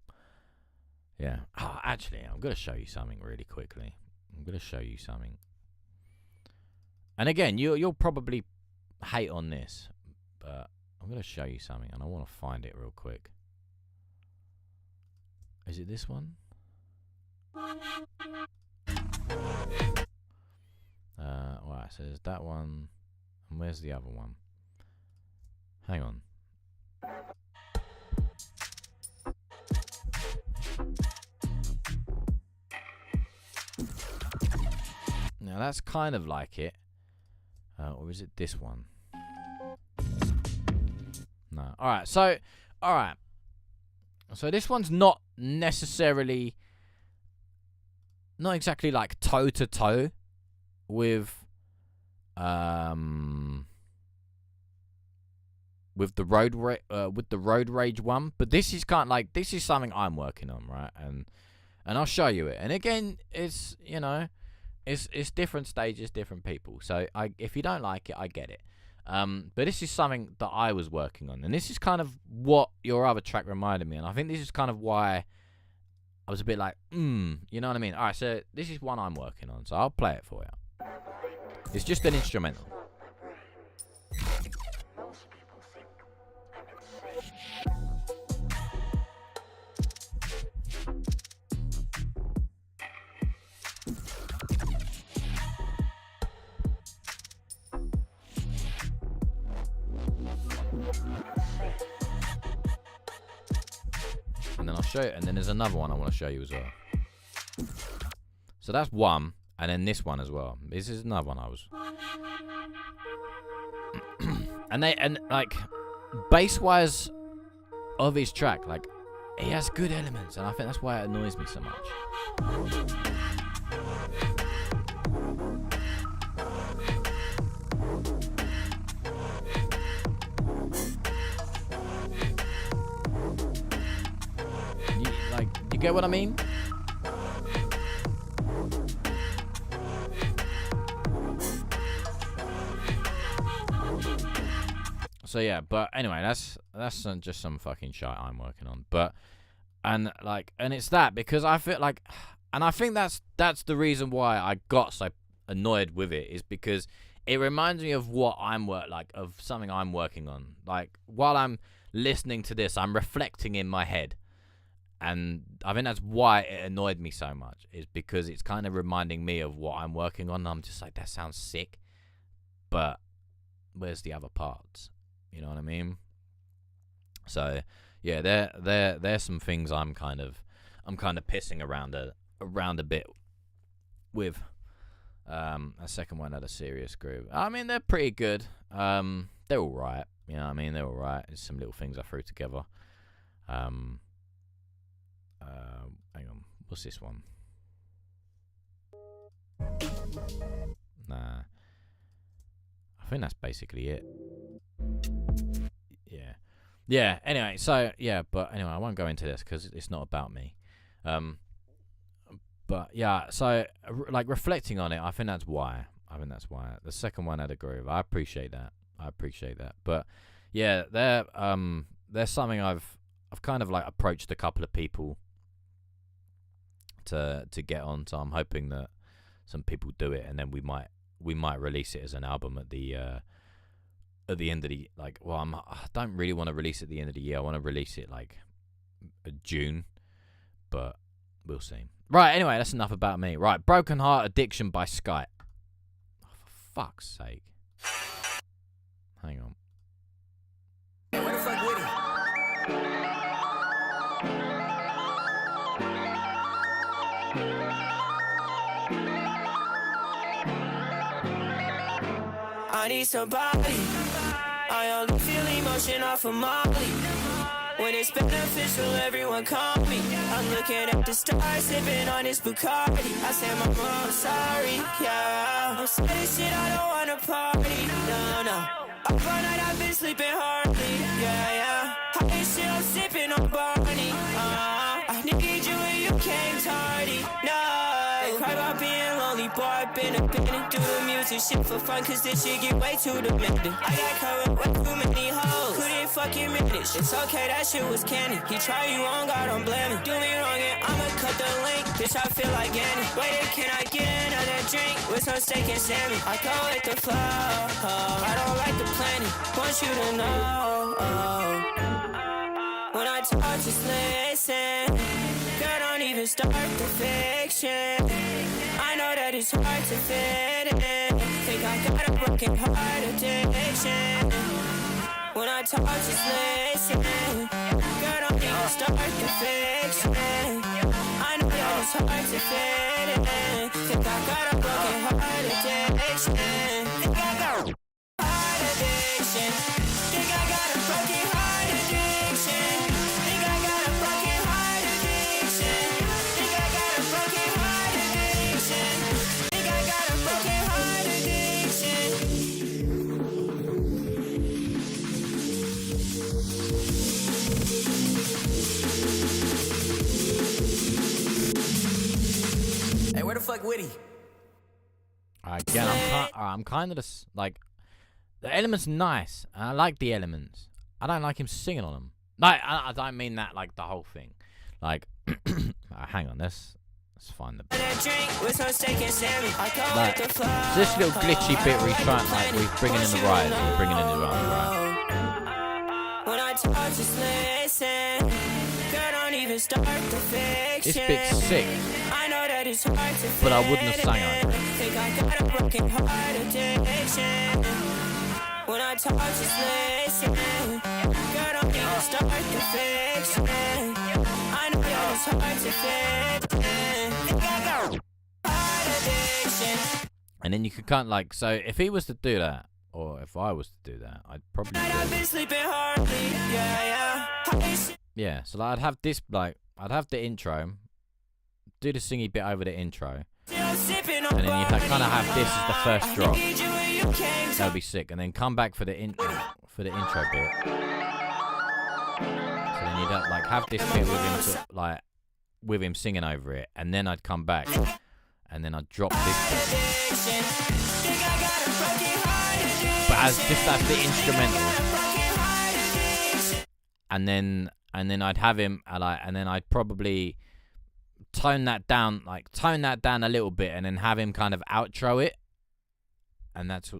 Yeah. Oh, actually, I'm gonna show you something really quickly. And again, you'll probably hate on this, but I'm gonna show you something, and I want to find it real quick. Is it this one? Right, so there's that one, and where's the other one? Hang on. Now that's kind of like it, or is it this one? No. All right. So this one's not necessarily, not exactly like toe to toe with the road rage one, but this is kind of like, this is something I'm working on, right? And I'll show you it. And again, it's, you know, it's different stages, different people. So if you don't like it, I get it. But this is something that I was working on, and this is kind of what your other track reminded me, and I think this is kind of why I was a bit like, you know what I mean? All right, so this is one I'm working on, so I'll play it for you. It's just an instrumental. And then I'll show you, and then there's another one I want to show you as well. So that's one, and then this one as well. This is another one I was. and like, bass wise of his track, like, he has good elements, and I think that's why it annoys me so much. You get what I mean? So yeah, but anyway, that's just some fucking shit I'm working on. But and it's that, because I feel like, and I think that's the reason why I got so annoyed with it, is because it reminds me of what of something I'm working on. Like, while I'm listening to this, I'm reflecting in my head. And I think that's why it annoyed me so much, is because it's kind of reminding me of what I'm working on. And I'm just like, that sounds sick, but where's the other parts? You know what I mean? So yeah, there's some things I'm kind of pissing around a bit with. A second one had a serious groove. I mean, they're pretty good. They're all right. You know what I mean? They're all right. There's some little things I threw together. Hang on, what's this one? Nah, I think that's basically it. Yeah. Anyway, so yeah, but anyway, I won't go into this because it's not about me. But yeah, so like, reflecting on it, I think that's why. The second one had a groove. I appreciate that. But yeah, there's something I've kind of like approached a couple of people to get on, so I'm hoping that some people do it, and then we might release it as an album at the end of the, like, well, I don't really want to release it at the end of the year. I want to release it like June, but we'll see. Right, anyway, that's enough about me. Right, Broken Heart Addiction by Skype. Oh, for fuck's sake. Hang on. Where the fuck with it? I need somebody. I only feel emotion off of Molly. When it's beneficial, everyone call me. I'm looking at the stars, sipping on this Bacardi. I said, Mama, I'm sorry, yeah. I'm saying shit, I don't wanna party, no. Up all night, I've been sleeping hardly, yeah. High as shit, I'm sipping on Barney. need you when you came tardy. No, they cry about being lonely, boy, I've been abandoned. Do the music shit for fun, cause this shit get way too demanding. I got covered way too many hoes, couldn't fucking manage. It's okay, that shit was canon. He tried you wrong, God, I'm blaming. Do me wrong and I'ma cut the link. Bitch, I feel like Annie. Waiter, can I get another drink with some steak and salmon? I go with the flow, I don't like the planning. Want you to know, when I talk, just listen. Girl, don't even start the fiction. I know that it's hard to fit in. Think I got a broken heart addiction. When I talk, just listen. Girl, don't even start the fiction. I know that it's hard to fit in. Think I got a broken heart addiction. Think I got a heart addiction. Think I got a broken heart addiction. Think I got a broken heart addiction. Think I got a broken heart addiction. Think I got a broken heart addiction. Hey, where the fuck Woody? Again, I'm kind of just like, the elements nice. And I like the elements. I don't like him singing on them. Like, I don't mean that like the whole thing. Like, hang on, let's find the. Like, this little glitchy bit where he's trying, like, we're bringing in the rise, we're bringing in the run, right? When I talk, just listen. Girl, don't even start the fiction. This bit's sick. I know that it's hard to but I wouldn't have sang on it. Think I got a broken heart addiction. When I talk, just listen. Girl, don't even start the fiction. I know that it's hard to fit in. Think I got a heart addiction. And then you could kind of like, so if he was to do that, or if I was to do that, I'd probably I've been sleeping hardly, yeah, so like, I'd have this, like, I'd have the intro, do the singy bit over the intro, and then you'd kind of have this as the first drop. That would be sick, and then come back for the intro bit. So then you'd have, like, have this bit with him, sort of, like, with him singing over it, and then I'd come back, and then I'd drop this bit. But just as the instrumental, and then I'd have him, and then I'd probably tone that down a little bit, and then have him kind of outro it, and that's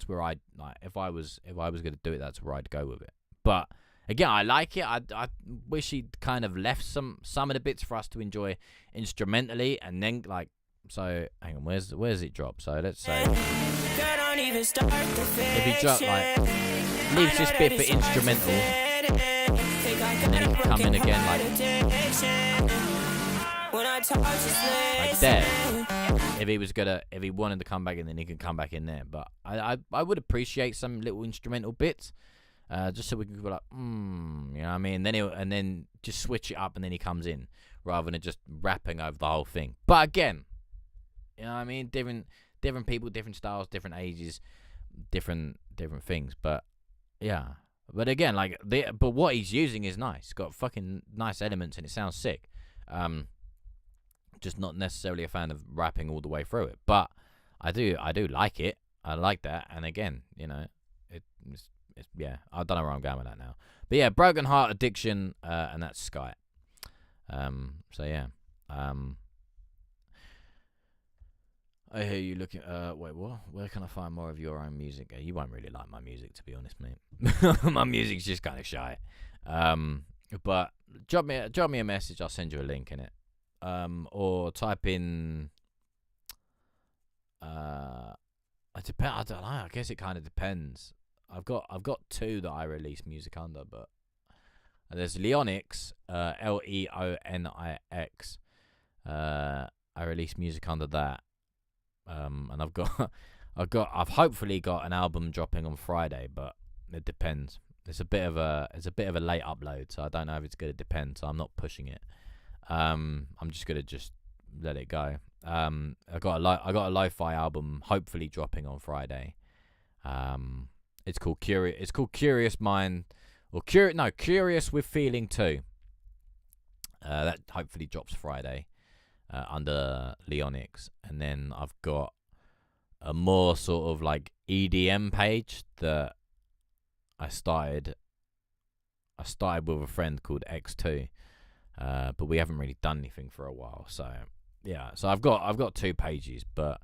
where I'd, like, if I was gonna do it, that's where I'd go with it. But again, I like it. I wish he'd kind of left some of the bits for us to enjoy instrumentally, and then, like, so hang on, where's it drop? So let's say if he dropped, like, leaves this bit for instrumental, and then he can come in again, like there. If he wanted to come back in, then he could come back in there. But I would appreciate some little instrumental bits, just so we can go like, you know what I mean? And then just switch it up, and then he comes in, rather than just rapping over the whole thing. But again, you know what I mean? Different people, different styles, different ages, different things. But yeah. But again, like, but what he's using is nice. It's got fucking nice elements, and it sounds sick. Just not necessarily a fan of rapping all the way through it, but I do like it. I like that, and again, you know, it's yeah. I don't know where I'm going with that now, but yeah, Broken Heart Addiction, and that's Sky. So yeah. I hear you looking. Wait, what? Where can I find more of your own music? You won't really like my music, to be honest, mate. My music's just kind of shy. But drop me a message. I'll send you a link in it. Or type in. It depends. I don't know. I guess it kind of depends. I've got two that I release music under, but there's Leonix, Leonix. I release music under that. And I've hopefully got an album dropping on Friday, but it depends. It's a bit of a late upload, so I don't know if it's gonna depend. So I'm not pushing it. I'm just gonna let it go. I got a lo-fi album hopefully dropping on Friday. It's called Curious. It's called Curious Mind, or Curious with Feeling 2. That hopefully drops Friday under Leonix. And then I've got a more sort of like EDM page that I started with a friend called X2, but we haven't really done anything for a while. So yeah, so I've got 2 pages, but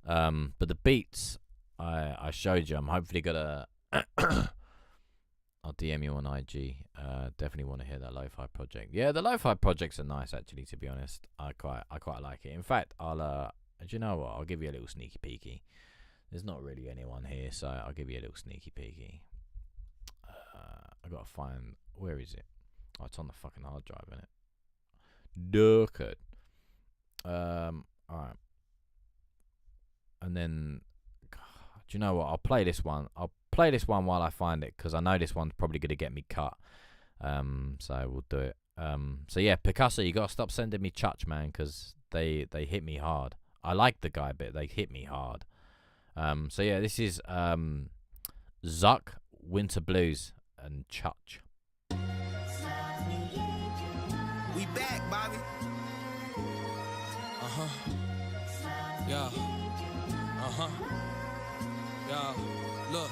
the beats I showed you, I'm hopefully gonna I'll DM you on IG. Definitely want to hear that lo-fi project. Yeah, the lo-fi projects are nice actually. To be honest, I quite like it. In fact, I'll do you know what? I'll give you a little sneaky peeky. There's not really anyone here, so I'll give you a little sneaky peeky. I gotta find, where is it? Oh, it's on the fucking hard drive, isn't it? Good. Alright. And then, do you know what? I'll play this one. I'll play this one while I find it, because I know this one's probably gonna get me cut. So we'll do it. So yeah, Picasso, you gotta stop sending me chutch, man, because they hit me hard. I like the guy, but they hit me hard. So yeah, this is Zuck, Winter Blues, and Chutch. We back, Bobby. Yeah. Yeah. Look.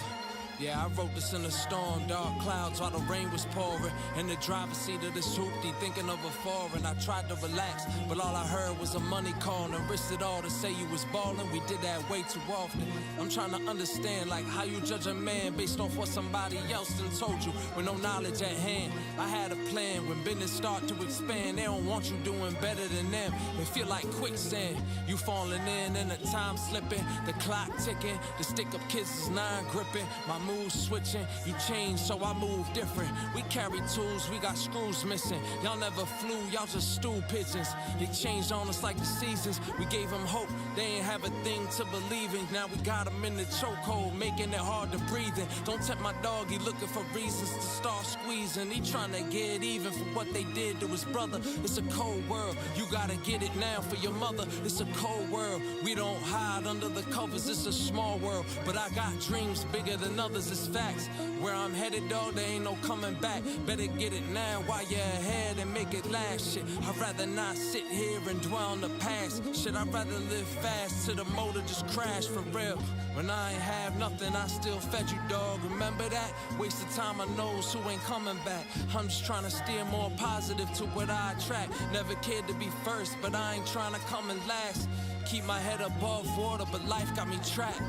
Yeah, I wrote this in a storm, dark clouds while the rain was pouring. In the driver's seat of this hoopty, thinking of a foreign. I tried to relax, but all I heard was a money call and risked it all to say you was ballin'. We did that way too often. I'm trying to understand, like, how you judge a man based off what somebody else done told you with no knowledge at hand. I had a plan when business start to expand. They don't want you doing better than them. It feel like quicksand. You falling in and the time slipping, the clock ticking, the stick-up kids is 9 gripping. My moves switching, you change, so I move different. We carry tools, we got screws missing. Y'all never flew, y'all just stool pigeons. They changed on us like the seasons. We gave them hope, they ain't have a thing to believe in. Now we got them in the chokehold, making it hard to breathe in. Don't tempt my dog, he looking for reasons to start squeezing. He trying to get even for what they did to his brother. It's a cold world, you gotta get it now for your mother. It's a cold world, we don't hide under the covers. It's a small world, but I got dreams bigger than others. It's facts. Where I'm headed, dog, there ain't no coming back. Better get it now while you're ahead and make it last. Shit, I'd rather not sit here and dwell on the past. Shit, I'd rather live fast till the motor just crash for real. When I ain't have nothing, I still fed you, dog. Remember that? Waste of time, I knows who ain't coming back. I'm just trying to steer more positive to what I attract. Never cared to be first, but I ain't trying to come in last. Keep my head above water, but life got me trapped.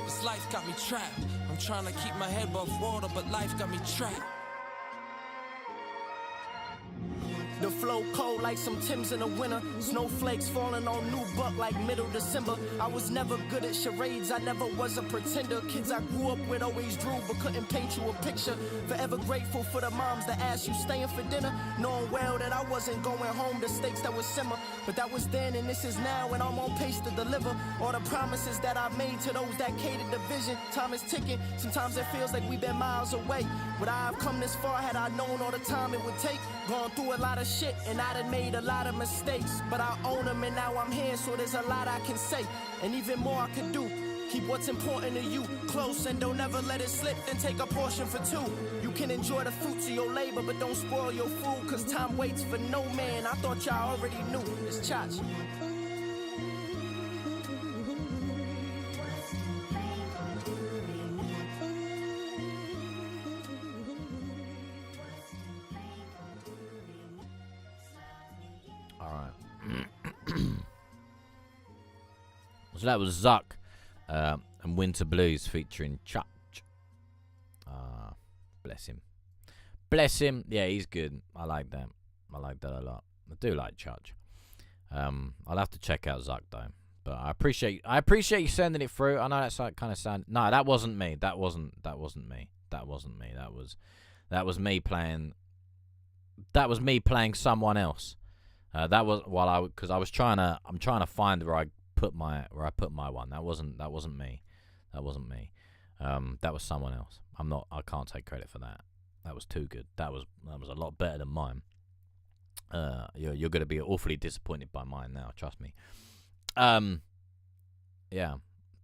This life got me trapped. I'm trying to keep my head above water, but life got me trapped. The flow cold like some Timbs in the winter. Snowflakes falling on new buck like middle December. I was never good at charades, I never was a pretender. Kids I grew up with always drew but couldn't paint you a picture. Forever grateful for the moms that asked you staying for dinner, knowing well that I wasn't going home to steaks that would simmer. But that was then and this is now, and I'm on pace to deliver all the promises that I made to those that catered the vision. Time is ticking, sometimes it feels like we've been miles away. But I've come this far, had I known all the time it would take. Gone through a lot of shit and I done made a lot of mistakes, but I own them and now I'm here, so there's a lot I can say, and even more I could do. Keep what's important to you close and don't ever let it slip, then take a portion for 2. You can enjoy the fruits of your labor, but don't spoil your food, cause time waits for no man. I thought y'all already knew. It's Chach. So that was Zuck and Winter Blues featuring Chutch. Bless him. Bless him. Yeah, he's good. I like that. I like that a lot. I do like Chutch. I'll have to check out Zuck though. But I appreciate you sending it through. I know that's like kind of sound. No, that wasn't me. That wasn't me. That was me playing. That was me playing someone else. That was because I'm trying to find where I put my one. That wasn't me. That was someone else. I can't take credit for that. That was too good. That was a lot better than mine. You're gonna be awfully disappointed by mine now, trust me. Yeah.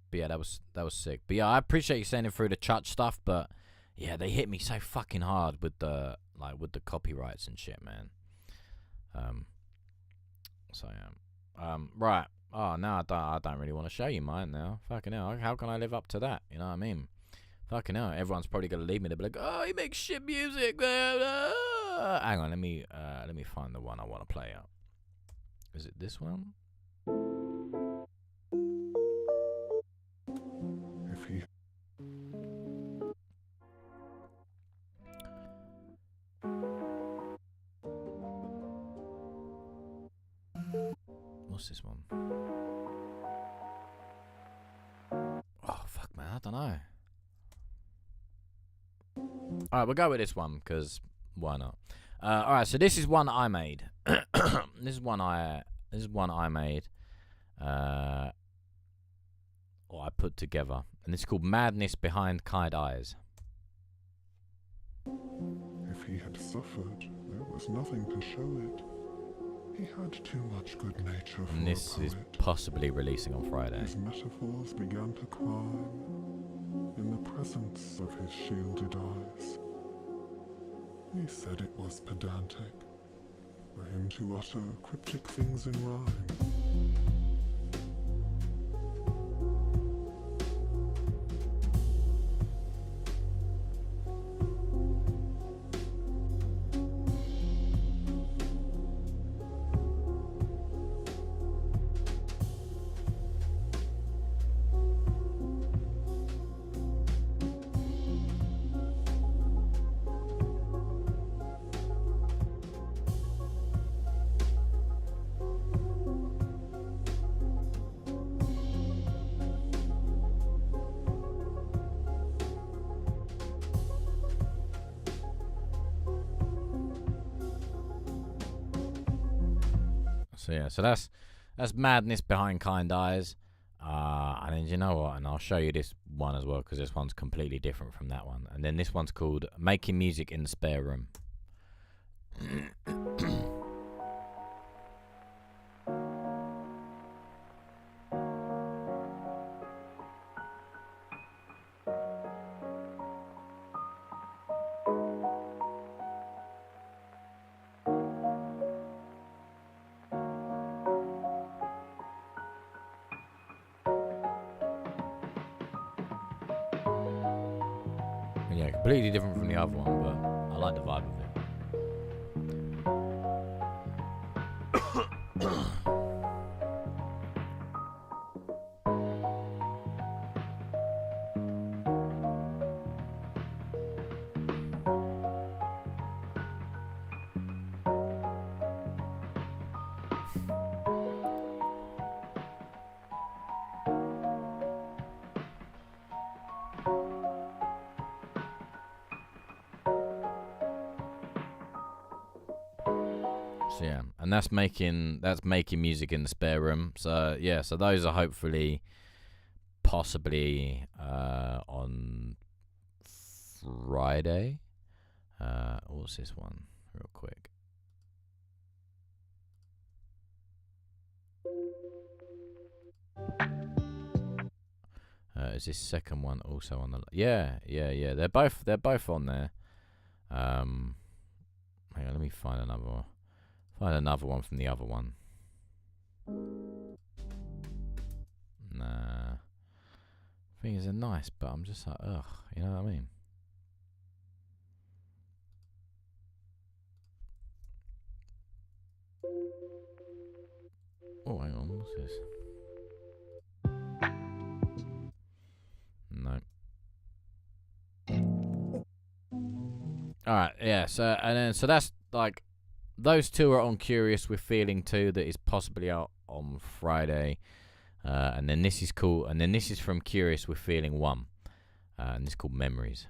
But yeah, that was sick. But yeah, I appreciate you sending through the Chutch stuff, but yeah, they hit me so fucking hard with the like with the copyrights and shit, man. So yeah. Right. Oh, now I don't really want to show you mine now. Fucking hell. How can I live up to that? You know what I mean? Fucking hell. Everyone's probably gonna leave me. They'll be like, oh, he makes shit music. Hang on. Let me find the one I want to play out. Is it this one? If he What's this one? Oh, fuck, man. I don't know. Alright, we'll go with this one, because why not? Alright, so this is one I made. This is one I made. Or I put together. And it's called Madness Behind Kind Eyes. If he had suffered, there was nothing to show it. He had too much good nature for And this is possibly releasing on Friday. His metaphors began to climb in the presence of his shielded eyes. He said it was pedantic for him to utter cryptic things in rhyme. So yeah, so that's Madness Behind Kind Eyes, and then you know what? And I'll show you this one as well, because this one's completely different from that one. And then this one's called Making Music in the Spare Room. Yeah, completely different from the other one, but I like the vibe of it. So yeah, and that's making music in the spare room. So yeah, so those are hopefully, possibly on Friday. What's this one? Real quick. Is this second one also on the? Yeah. They're both on there. Hang on, let me find another one. Find another one from the other one. Nah. Things are nice, but I'm just like, ugh, you know what I mean? Oh, hang on, what's this? No. Alright, yeah, so that's like, those two are on Curious with Feeling 2, that is possibly out on Friday. And then this is cool, and then this is from Curious with Feeling 1. And this is called Memories.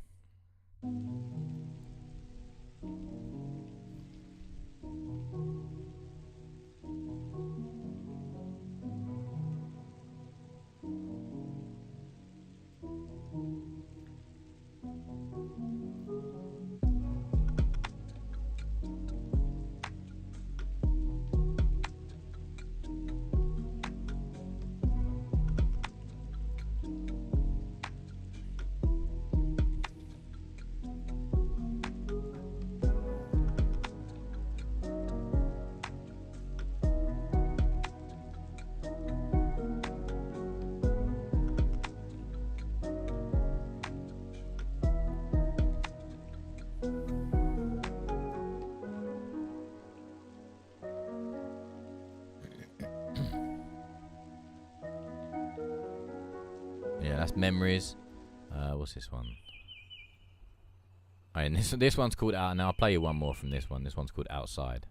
Memories. What's this one? And this one's called Out. Now I'll play you one more from this one. This one's called Outside.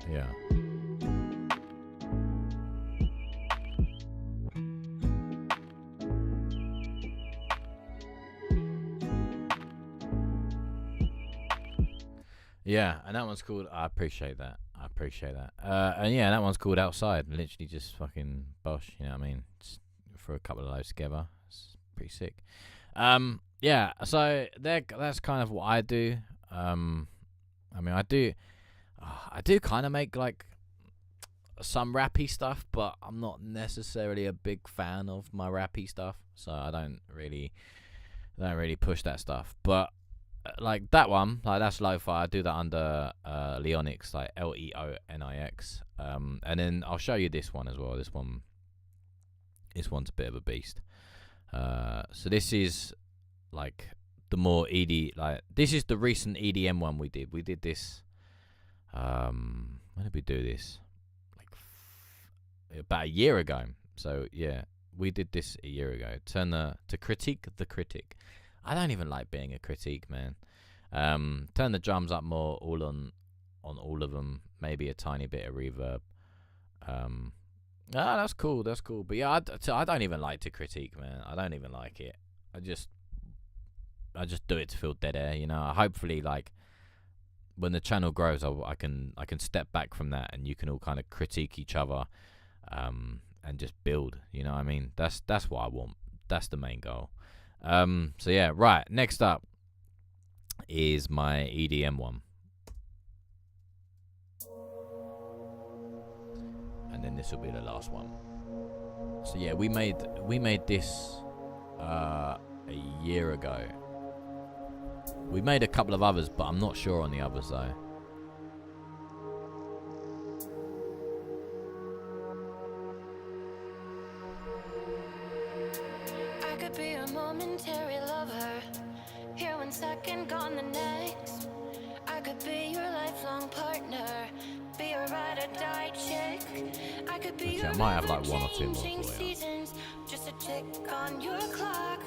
Yeah. Yeah, and that one's called. I appreciate that. And yeah, that one's called Outside. Literally just fucking bosh. You know what I mean? Just for a couple of those together. It's pretty sick. Yeah. So that's kind of what I do. I mean, I do kind of make like some rappy stuff, but I'm not necessarily a big fan of my rappy stuff, so I don't really push that stuff. But like that one, like that's lo-fi. I do that under Leonix, like Leonix. And then I'll show you this one as well. This one's a bit of a beast. So this is like the more like this is the recent EDM one we did. We did this. When did we do this? Like about a year ago. So yeah, we did this a year ago. To critique the critic. I don't even like being a critique, man. Turn the drums up more, all on all of them. Maybe a tiny bit of reverb. That's cool. But yeah, I don't even like to critique, man. I don't even like it. I just do it to fill dead air, you know. Hopefully, like when the channel grows, I can step back from that, and you can all kind of critique each other, and just build. You know what I mean? That's what I want. That's the main goal. So yeah, right. Next up is my EDM one, and then this will be the last one. So yeah, we made this a year ago. We made a couple of others, but I'm not sure on the others though. I could be a momentary lover, here 1 second, gone the next. I could be your lifelong partner, be a ride or die chick. I could be I might have like one or two more for you. seasons, just a tick on your clock.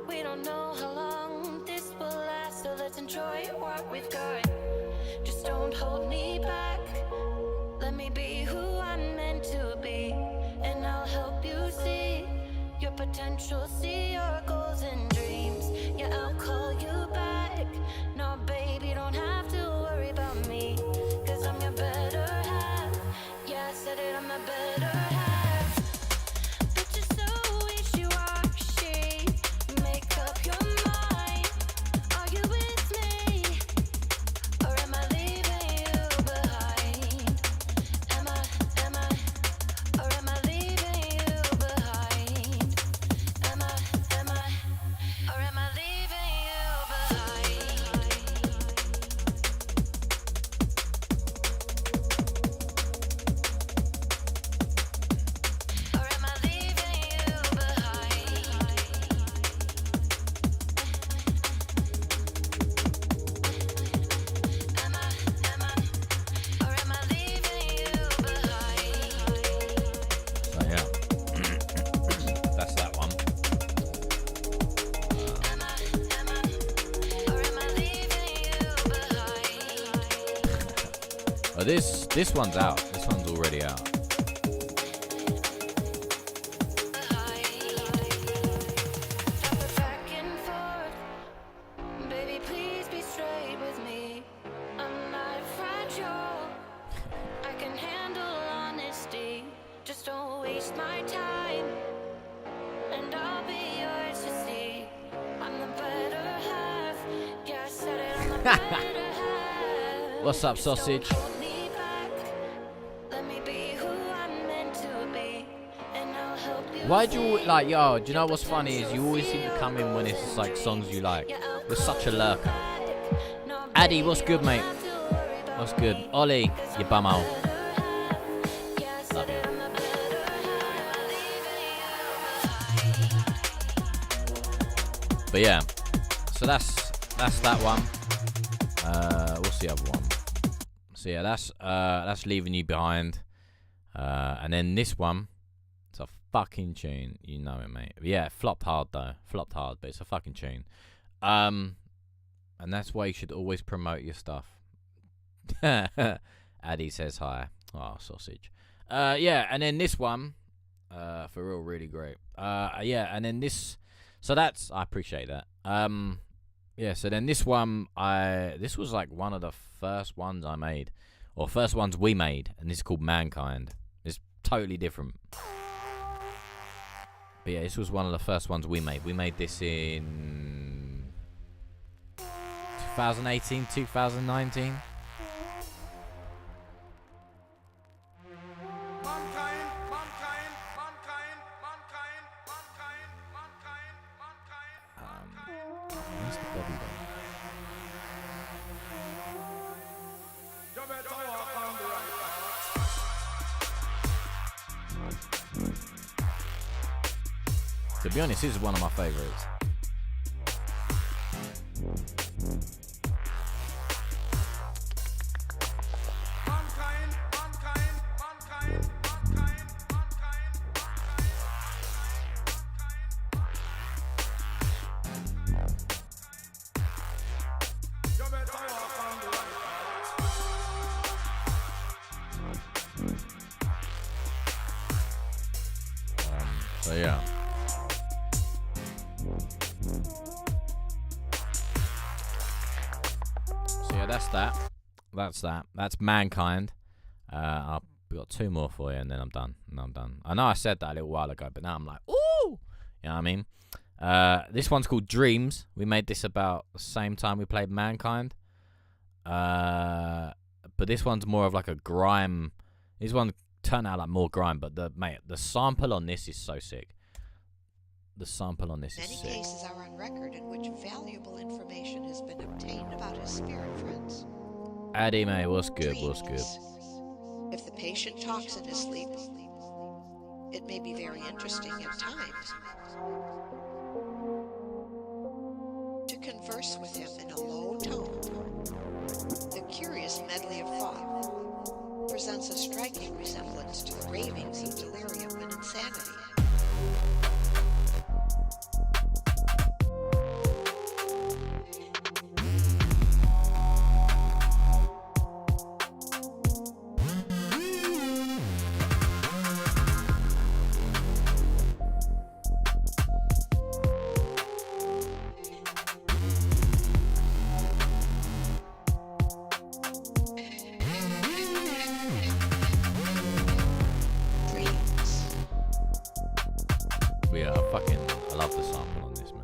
We don't know how long this will last, so let's enjoy what we've got. Just don't hold me back. Let me be who I'm meant to be, and I'll help you see your potential, see your goals and dreams. Yeah, I'll call you back. No, baby, don't have to worry about me, 'cause I'm your better half. Yeah, I said it, I'm the better half. But you're so wishy-washy. Make up your mind. Are you with me, or am I leaving you behind? Am I, or am I leaving you behind? Am I, or am I leaving you behind? Or am I leaving you behind? Am I, or am I leaving you behind? So yeah, that's that one. Oh, this one's out. This one's already out. Back and forth, baby, please be straight with me. I'm not fragile. I can handle honesty. Just don't waste my time, and I'll be yours to see. I'm the better half. Yeah, I said it, I'm the better half. What's up, sausage? Hold me back. Why do you like, yo? Do you know what's funny is you always seem to come in when it's just like songs you like. You're such a lurker. Addy, what's good, mate? What's good? Ollie, you bumhole. Love you. But yeah, so that's that one. What's the other one? So yeah, that's Leaving You Behind. And then this one, it's a fucking tune, you know it, mate. But yeah, flopped hard, but it's a fucking tune. And that's why you should always promote your stuff. Addy says hi. Oh, sausage. Yeah, and then this one, for real, really great. Yeah, and then this, so that's, I appreciate that. Yeah, so then this one, this was like one of the first ones I made, or first ones we made, and this is called Mankind. It's totally different. But yeah, this was one of the first ones we made. We made this in 2018, 2019. Where's the body then? To be honest, this is one of my favorites. So yeah. So yeah, that's that. That's Mankind. I've got two more for you, and then I'm done. I know I said that a little while ago, but now I'm like, ooh! You know what I mean? This one's called Dreams. We made this about the same time we played Mankind. But this one's more of like a grime. This one turned out like more grime, but the sample on this is so sick. The sample on this is sick. Many cases are on record in which valuable information has been obtained about his spirit friends. Addy, mate, what's good? What's good? If the patient talks in his sleep, it may be very interesting at times to converse with him in a low tone. The curious medley of thought presents a striking resemblance to the ravings of delirium and insanity. I love the sample on this, man.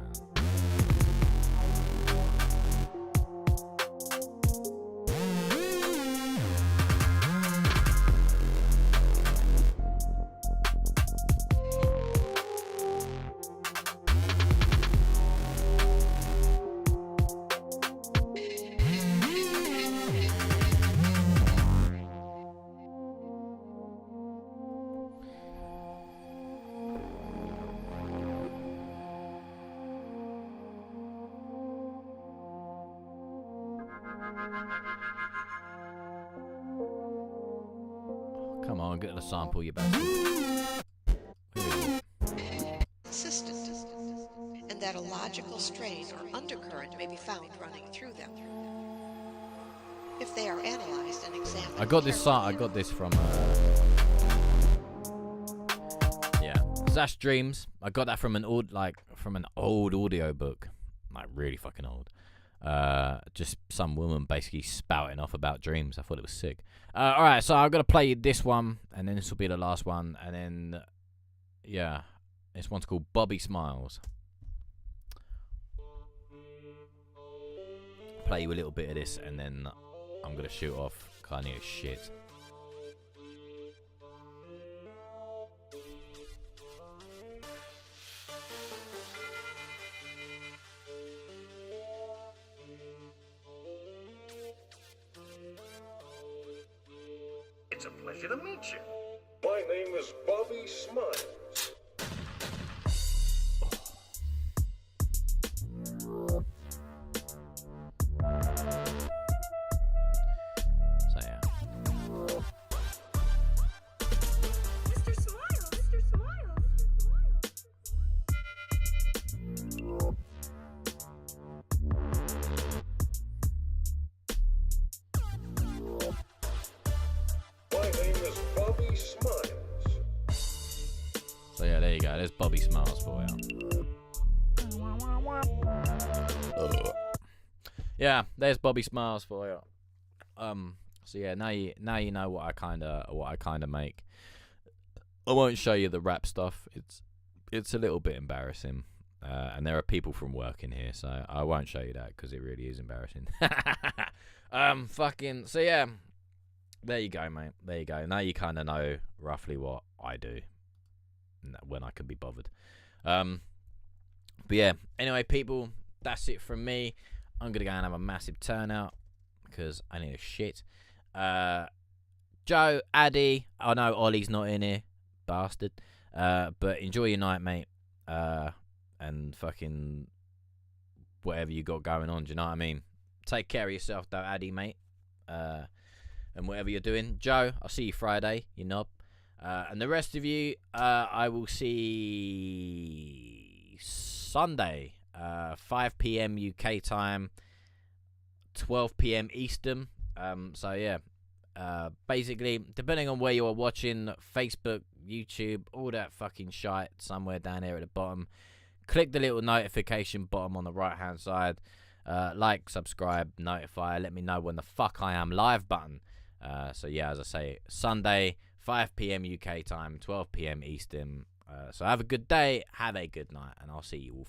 Come on, get the sample, you bastard. Consistent, and that a logical strain or undercurrent may be found running through them. If they are analyzed and examined. I got this from yeah, Zash Dreams. I got that from an old audio book, like really fucking old. Just some woman basically spouting off about dreams. I thought it was sick. Alright, so I'm gonna play this one, and then this will be the last one, and then yeah, this one's called Bobby Smiles. Play you a little bit of this, and then I'm gonna shoot off, 'cause I need a shit. It's a pleasure to meet you. My name is Bobby Smiles. So yeah. Mr. Smile, Mr. Smile. My name is Bobby Smiles. So yeah, there you go. There's Bobby Smiles for you. Yeah, there's Bobby Smiles for you. So yeah, now you know what I kind of make. I won't show you the rap stuff. It's a little bit embarrassing, and there are people from work in here, so I won't show you that because it really is embarrassing. So yeah, there you go, mate. There you go. Now you kind of know roughly what I do when I can be bothered. But yeah, anyway, people, that's it from me. I'm gonna go and have a massive turnout because I need a shit. Joe, Addy, I know Ollie's not in here, bastard. But enjoy your night, mate. And fucking whatever you got going on. Do you know what I mean? Take care of yourself, though, Addy, mate. And whatever you're doing, Joe, I'll see you Friday, you knob. And the rest of you, I will see Sunday, 5 p.m. UK time, 12 p.m. Eastern. So yeah, basically, depending on where you are watching, Facebook, YouTube, all that fucking shite, somewhere down here at the bottom, click the little notification bottom on the right hand side, like, subscribe, notify, let me know when the fuck I am live button. So yeah, as I say, Sunday, 5 p.m. UK time, 12 p.m. Eastern. So have a good day, have a good night, and I'll see you all